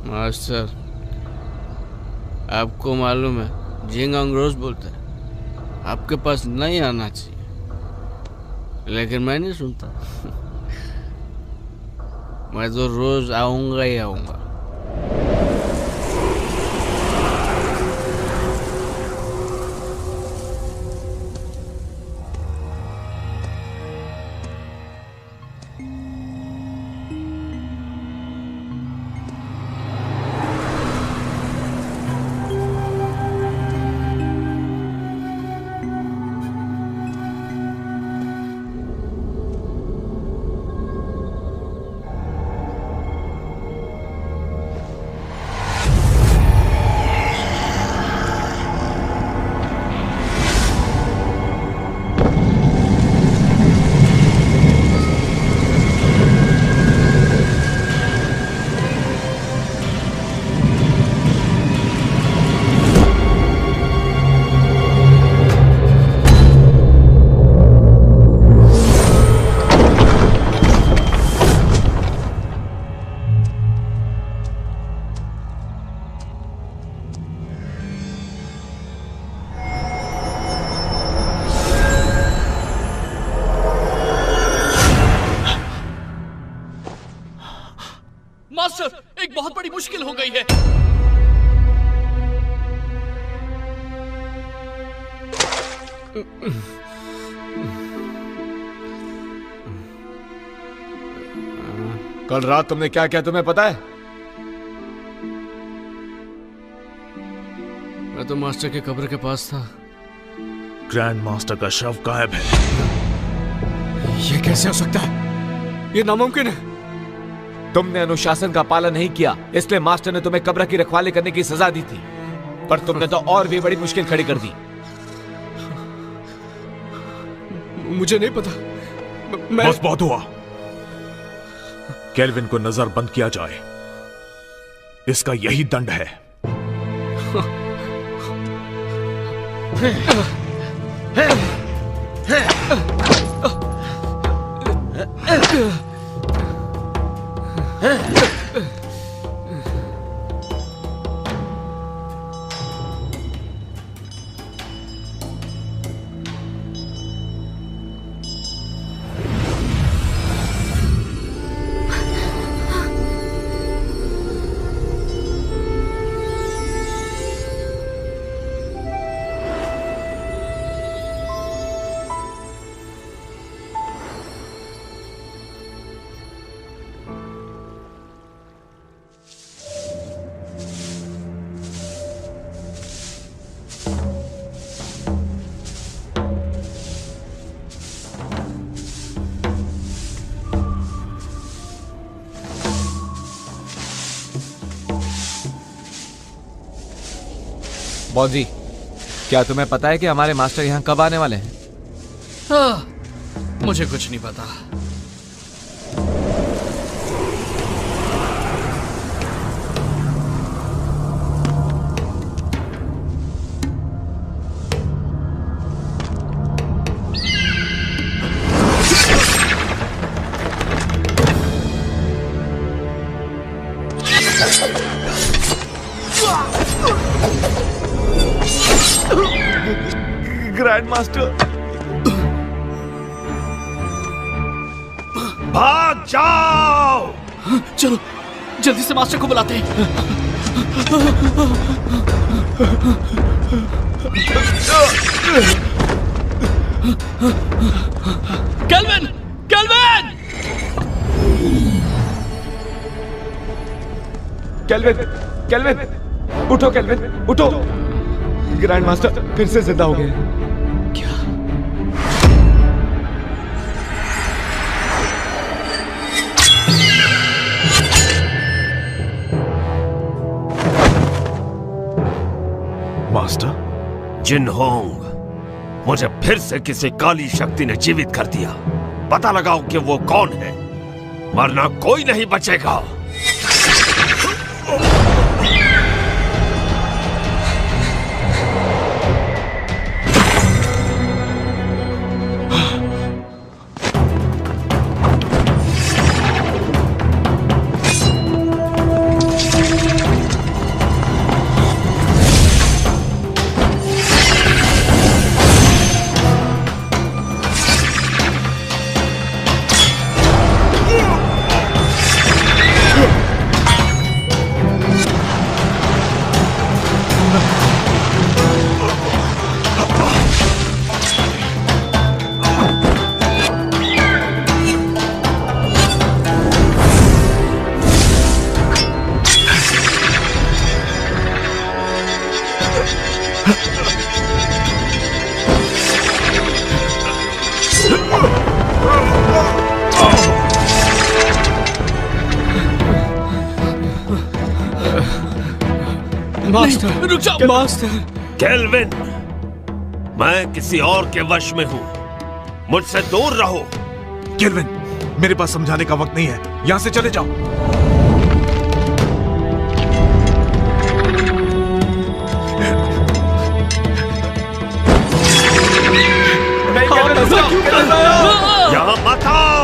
मास्टर, आपको मालूम है झिंगांग रोज बोलते हैं आपके पास नहीं आना चाहिए, लेकिन मैं नहीं सुनता। मैं तो रोज आऊंगा ही आऊंगा। मास्टर, एक बहुत बड़ी मुश्किल हो गई है। कल रात तुमने क्या किया तुम्हें पता है? मैं तो मास्टर के कब्र के पास था। ग्रैंड मास्टर का शव गायब है। ये कैसे हो सकता है? ये नामुमकिन है। तुमने अनुशासन का पालन नहीं किया, इसलिए मास्टर ने तुम्हें कब्र की रखवाली करने की सजा दी थी। पर तुमने तो और भी बड़ी मुश्किल खड़ी कर दी। मुझे नहीं पता। बस बहुत हुआ। केल्विन को नजरबंद किया जाए, इसका यही दंड है। बॉस जी, क्या तुम्हें पता है कि हमारे मास्टर यहाँ कब आने वाले हैं? मुझे कुछ नहीं पता। ग्रैंड मास्टर, भाग जाओ! चलो जल्दी से मास्टर को बुलाते हैं। केल्विन! केल्विन! केल्विन! केल्विन! उठो केल्विन, उठो! ग्रैंड मास्टर फिर से जिंदा हो गए। मास्टर? जिनहोंग, मुझे फिर से किसी काली शक्ति ने जीवित कर दिया। पता लगाओ कि वो कौन है, वरना कोई नहीं बचेगा। मास्टर, रुक जाओ मास्टर। केल्विन, मैं किसी और के वश में हूं, मुझसे दूर रहो। केल्विन, मेरे पास समझाने का वक्त नहीं है, यहां से चले जाओ। यहां मत आओ।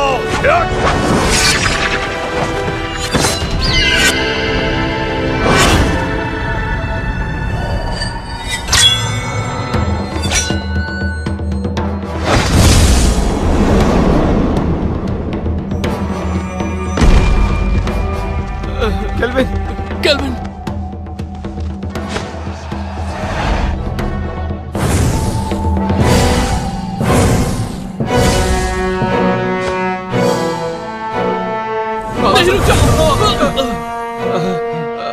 केल्विन! केल्विन!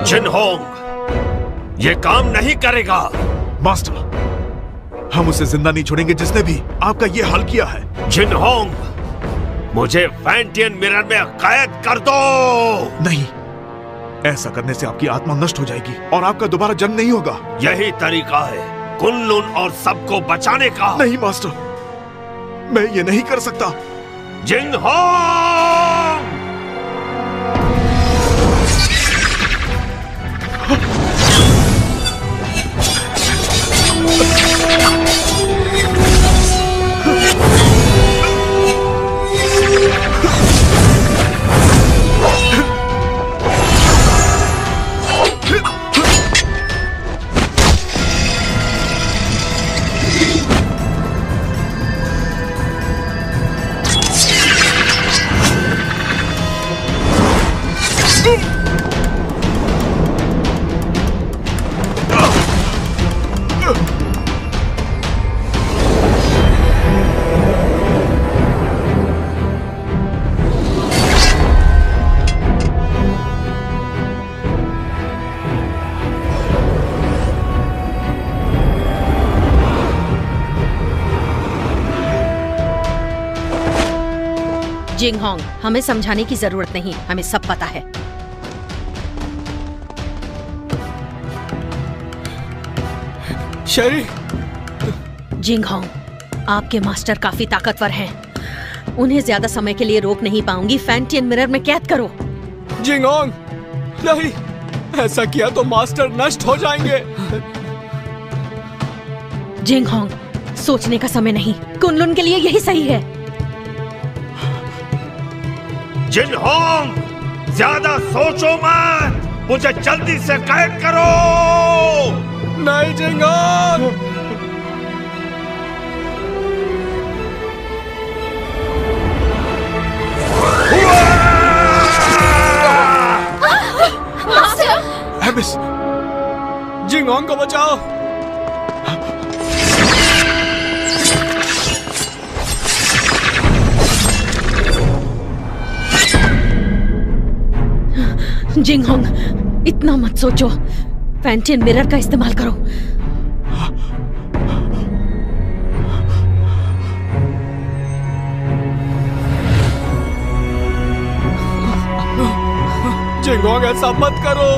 जिनहोंग, ये काम नहीं करेगा। मास्टर, हम उसे जिंदा नहीं छोड़ेंगे जिसने भी आपका ये हाल किया है। जिनहोंग, मुझे फैंटियन मिरर में कैद कर दो। नहीं, ऐसा करने से आपकी आत्मा नष्ट हो जाएगी और आपका दोबारा जन्म नहीं होगा। यही तरीका है कुन-लुन और सबको बचाने का। नहीं मास्टर, मैं ये नहीं कर सकता। जिन-होंग! जिंगहोंग, हमें समझाने की जरूरत नहीं, हमें सब पता है। शेरी! जिंगहोंग, आपके मास्टर काफी ताकतवर हैं। उन्हें ज्यादा समय के लिए रोक नहीं पाऊंगी। फैंटियन मिरर में कैद करो। जिंगहोंग, नहीं, ऐसा किया तो मास्टर नष्ट हो जाएंगे। जिंगहोंग, सोचने का समय नहीं, कुन-लुन के लिए यही सही है। जिन-होंग, ज्यादा सोचो मत, मुझे जल्दी से कैद करो। नहीं जिंगहोंग! एबिस! जिंगहोंग को बचाओ। जिंगहोंग, इतना मत सोचो, फैंटियन मिरर का इस्तेमाल करो। जिंगहोंग, ऐसा मत करो,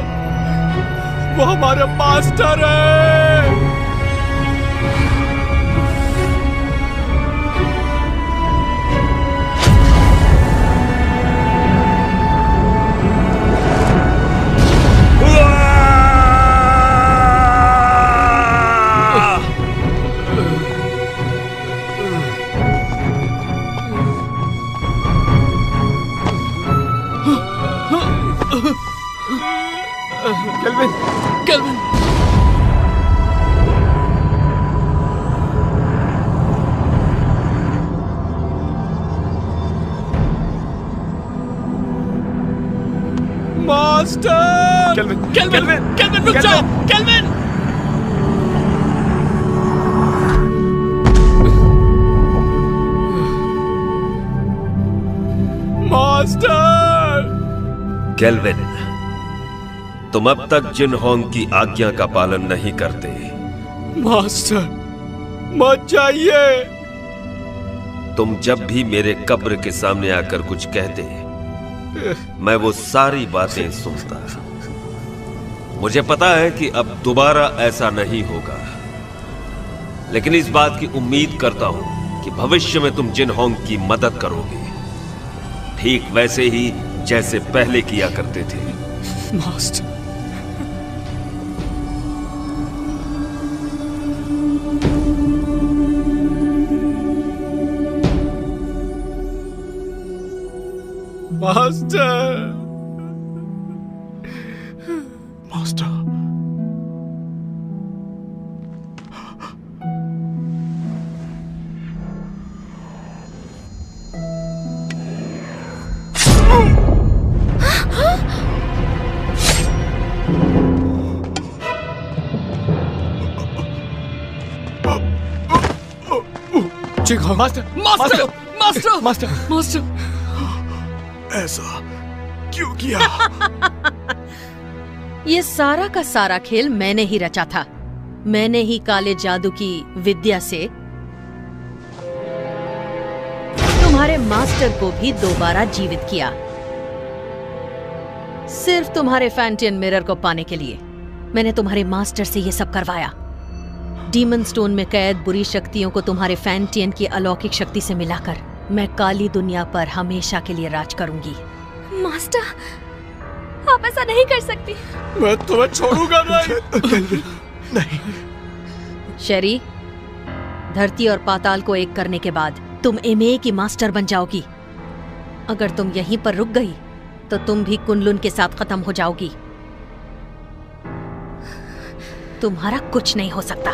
वो हमारे मास्टर है। Kelvin, kelvin! Master! Kelvin, kelvin, kelvin, रुक जाओ! केल्विन! मास्टर! केल्विन, तुम अब तक जिन-होंग की आज्ञा का पालन नहीं करते। मास्टर, मत जाइए। तुम जब भी मेरे कब्र के सामने आकर कुछ कहते, मैं वो सारी बातें सुनता। मुझे पता है कि अब दोबारा ऐसा नहीं होगा, लेकिन इस बात की उम्मीद करता हूं कि भविष्य में तुम जिन-होंग की मदद करोगे, ठीक वैसे ही जैसे पहले किया करते थे। Master, master, master, Jinghong, master, master, master, master, master! ऐसा क्यों किया? ये सारा का सारा खेल मैंने ही रचा था। मैंने ही काले जादू की विद्या से तुम्हारे मास्टर को भी दोबारा जीवित किया। सिर्फ तुम्हारे फैंटियन मिरर को पाने के लिए मैंने तुम्हारे मास्टर से ये सब करवाया। डीमन स्टोन में कैद बुरी शक्तियों को तुम्हारे फैंटियन की अलौकिक शक्ति से मिलाकर मैं काली दुनिया पर हमेशा के लिए राज करूंगी। मास्टर, आप ऐसा नहीं कर सकती। मैं तुम्हें छोड़ूंगा नहीं। नहीं। शेरी, धरती और पाताल को एक करने के बाद तुम एमए की मास्टर बन जाओगी। अगर तुम यहीं पर रुक गई तो तुम भी कुनलुन के साथ खत्म हो जाओगी। तुम्हारा कुछ नहीं हो सकता।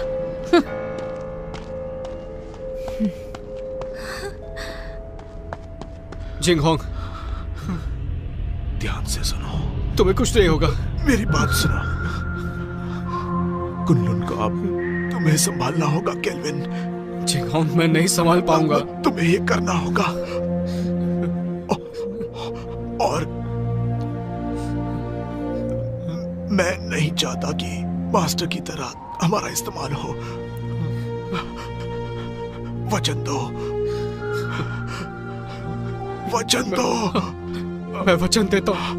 जिंगहोंग, ध्यान से सुनो। तुम्हें कुछ नहीं होगा। मेरी बात सुनो। कुनलुन को अब तुम्हें संभालना होगा केल्विन। जिंगहोंग, मैं नहीं संभाल पाऊंगा। तुम्हें ये करना होगा। और मैं नहीं चाहता कि मास्टर की तरह हमारा इस्तेमाल हो। वचन दो, वचन दो। मैं वचन देता हूं।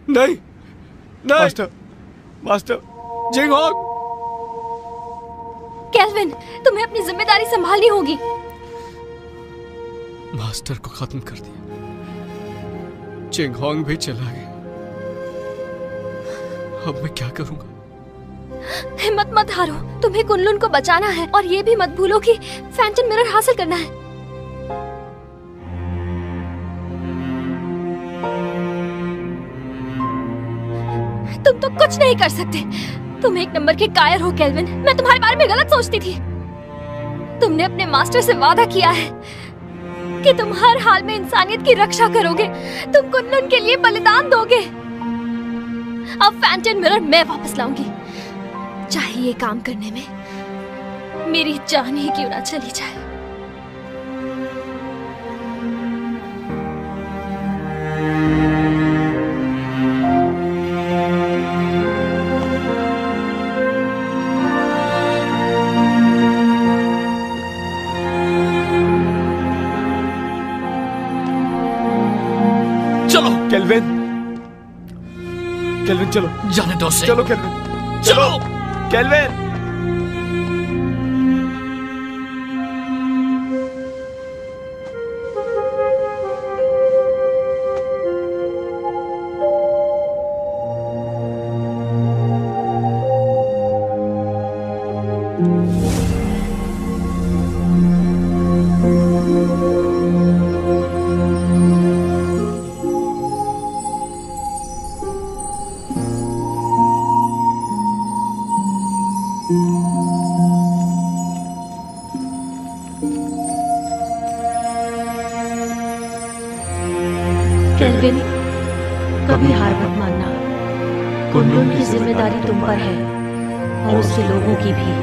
नहीं, नहीं। Master, Jinghong. केल्विन, तुम्हें अपनी जिम्मेदारी संभालनी होगी। मास्टर को खत्म कर दिया, जिंगहोंग भी चला गया। अब मैं क्या करूंगा? हिम्मत मत हारो, तुम्हें कुनलुन को बचाना है और ये भी मत भूलो कि फैंटम मिरर हासिल करना है। तुम तो कुछ नहीं कर सकते। तुम एक नंबर के कायर हो केल्विन। मैं तुम्हारे बारे में गलत सोचती थी। तुमने अपने मास्टर से वादा किया है कि तुम हर हाल में इंसानियत की रक्षा करोगे। तुम कुनलुन के लिए बलिदान दोगे। अब फैंटम मिरर मैं वापस लाऊंगी, चाहे ये काम करने में मेरी जान ही क्यों ना चली जाए। चलो केल्विन, केल्विन चलो। जाने दो उसे। चलो केल्विन, चलो केल्विन। केल्विन, कभी हार मत मानना। कुनलुन की जिम्मेदारी तुम पर है और उसके लोगों की भी।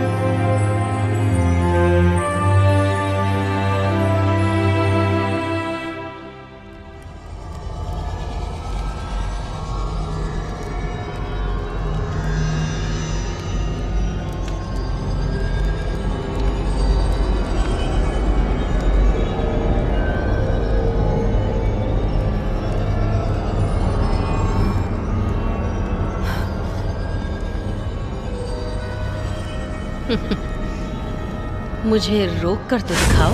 मुझे रोक कर तो दिखाओ।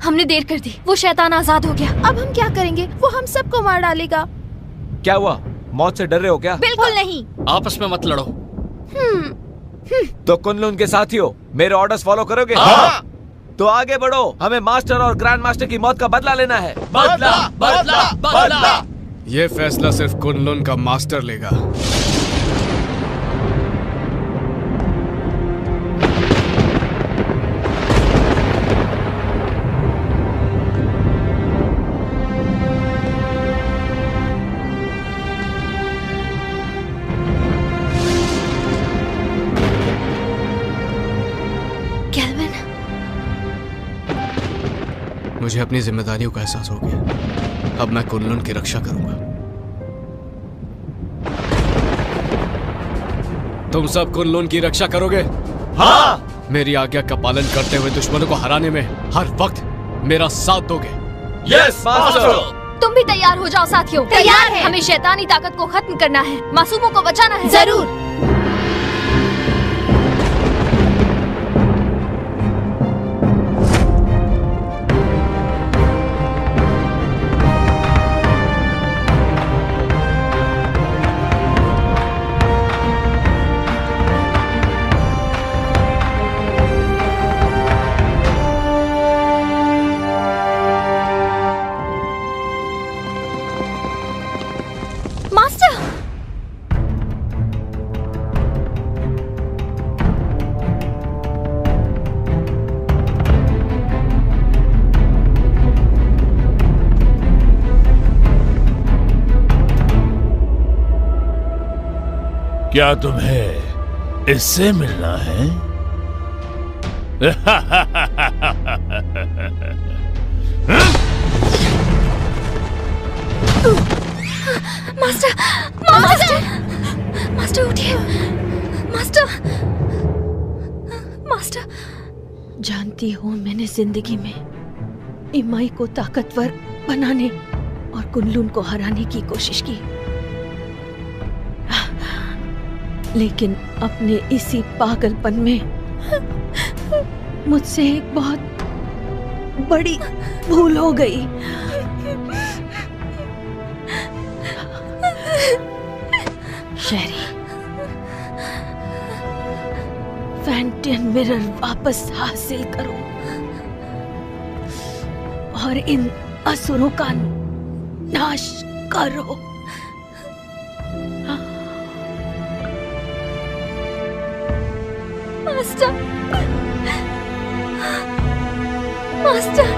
हमने देर कर दी। वो शैतान आजाद हो गया। अब हम क्या करेंगे? वो हम सबको मार डालेगा। क्या हुआ? मौत से डर रहे हो क्या? बिल्कुल नहीं। आपस में मत लड़ो। तो कुनलुन के साथियों, मेरे ऑर्डर्स फॉलो करोगे? हाँ। तो आगे बढ़ो। हमें मास्टर और ग्रैंड मास्टर की मौत का बदला लेना है। बदला, बदला, बदला। ये फैसला सिर्फ कुनलुन का मास्टर लेगा। मुझे अपनी जिम्मेदारियों का एहसास हो गया। अब मैं कुनलुन की रक्षा करूंगा। तुम सब कुनलुन की रक्षा करोगे? हाँ। मेरी आज्ञा का पालन करते हुए दुश्मनों को हराने में हर वक्त मेरा साथ दोगे? Yes master. तुम भी तैयार हो जाओ साथियों। तैयार है। हमें शैतानी ताकत को खत्म करना है, मासूमों को बचाना है। जरूर। क्या तुम्हें इससे मिलना है? मास्टर, मास्टर, मास्टर उठिए। Master, master. जानती हो, मैंने जिंदगी में इमाई को ताकतवर बनाने और कुनलुन को हराने की कोशिश की, लेकिन अपने इसी पागलपन में मुझसे एक बहुत बड़ी भूल हो गई। शेरी, फैंटियन मिरर वापस हासिल करो और इन असुरों का नाश करो। मास्टर, मास्टर,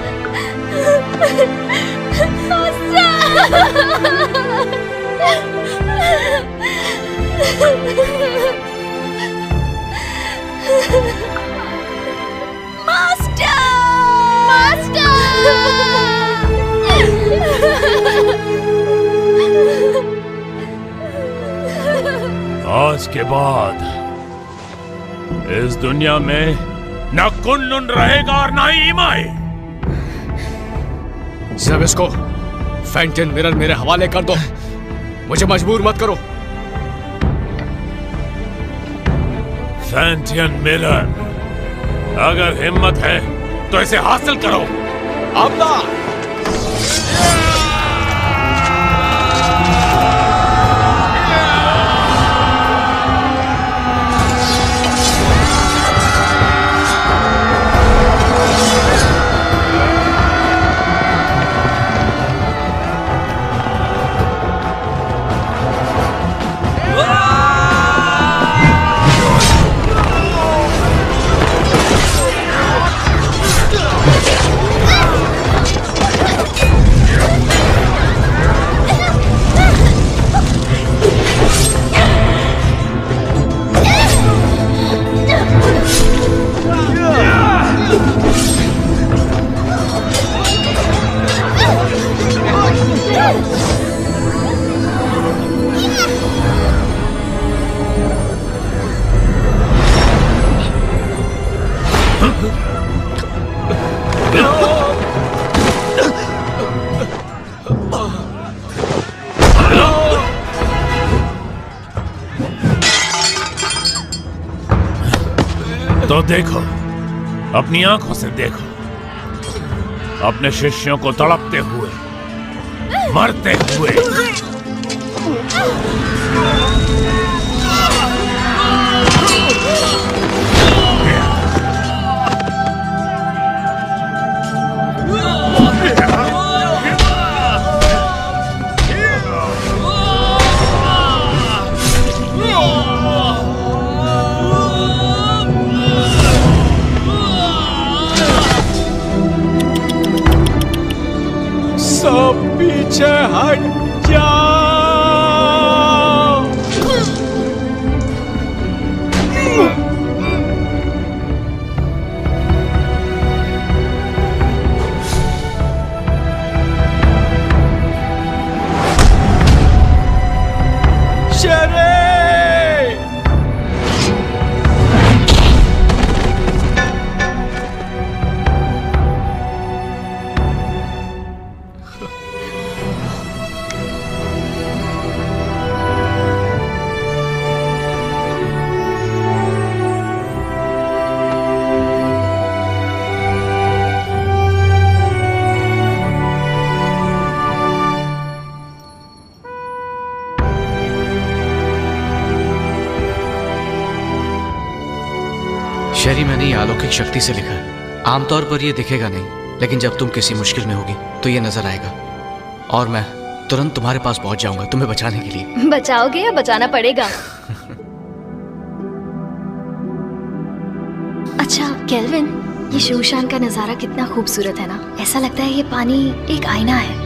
आज के बाद इस दुनिया में न कुनलुन रहेगा और न ही इमाई। सब इसको फैंटियन मिरर मेरे हवाले कर दो। मुझे मजबूर मत करो। फैंटियन मिरर, अगर हिम्मत है तो इसे हासिल करो। अब ना। तो देखो, अपनी आंखों से देखो, अपने शिष्यों को तड़पते हुए, मरते हुए। सब पीछे हट जाओ। शेरी, मैंने ये अलौकिक शक्ति से लिखा है। आमतौर पर ये दिखेगा नहीं, लेकिन जब तुम किसी मुश्किल में होगी तो ये नजर आएगा और मैं तुरंत तुम्हारे पास पहुंच जाऊंगा तुम्हें बचाने के लिए। बचाओगे या बचाना पड़ेगा? अच्छा केल्विन, ये शूशान का नजारा कितना खूबसूरत है ना। ऐसा लगता है ये पानी एक आईना है।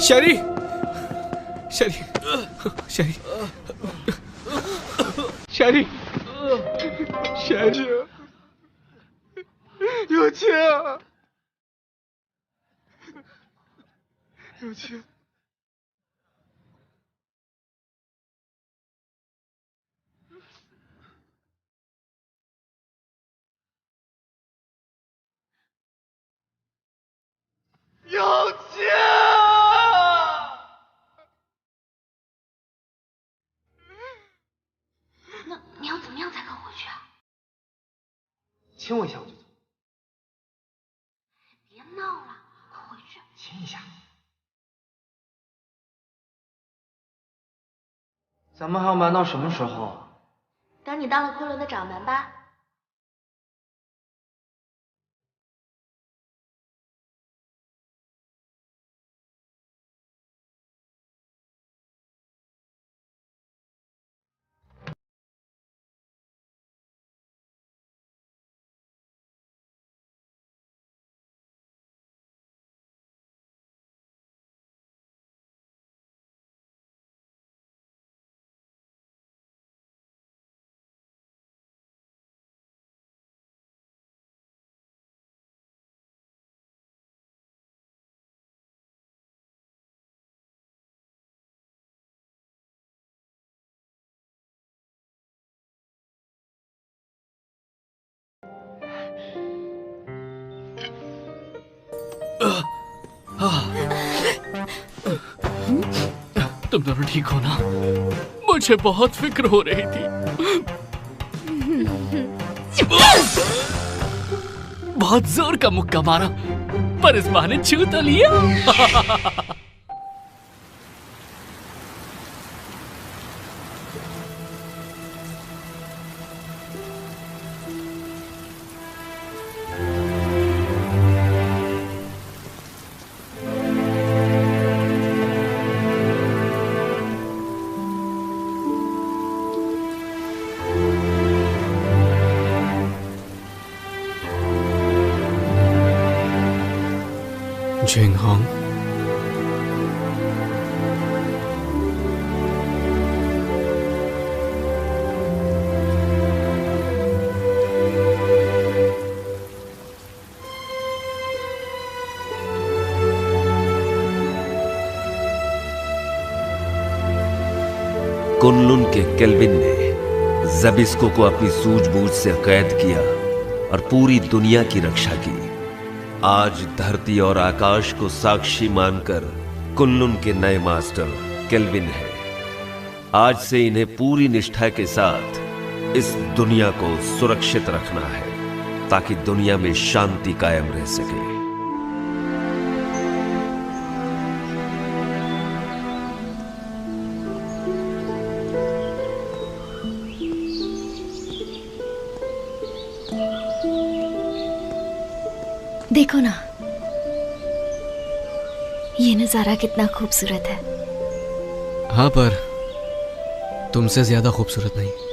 शेरी, शेरी, शेरी, शेरी, शेरी,有钱，有钱。有钱！那你要怎么样才肯回去啊？亲我一下我就走。别闹了，快回去！亲一下。咱们还要瞒到什么时候啊？等你当了昆仑的掌门吧。तुम दोनों ठीक हो ना? मुझे बहुत फिक्र हो रही थी। बहुत जोर का मुक्का मारा, पर इस बहाने छू तो लिया। जिंगहोंग, कुनलुन के केल्विन ने ज़बिस्को को अपनी सूझबूझ से कैद किया और पूरी दुनिया की रक्षा की। आज धरती और आकाश को साक्षी मानकर कुनलुन के नए मास्टर केल्विन हैं। आज से इन्हें पूरी निष्ठा के साथ इस दुनिया को सुरक्षित रखना है ताकि दुनिया में शांति कायम रह सके। देखो ना, ये नजारा कितना खूबसूरत है। हाँ, पर तुमसे ज्यादा खूबसूरत नहीं।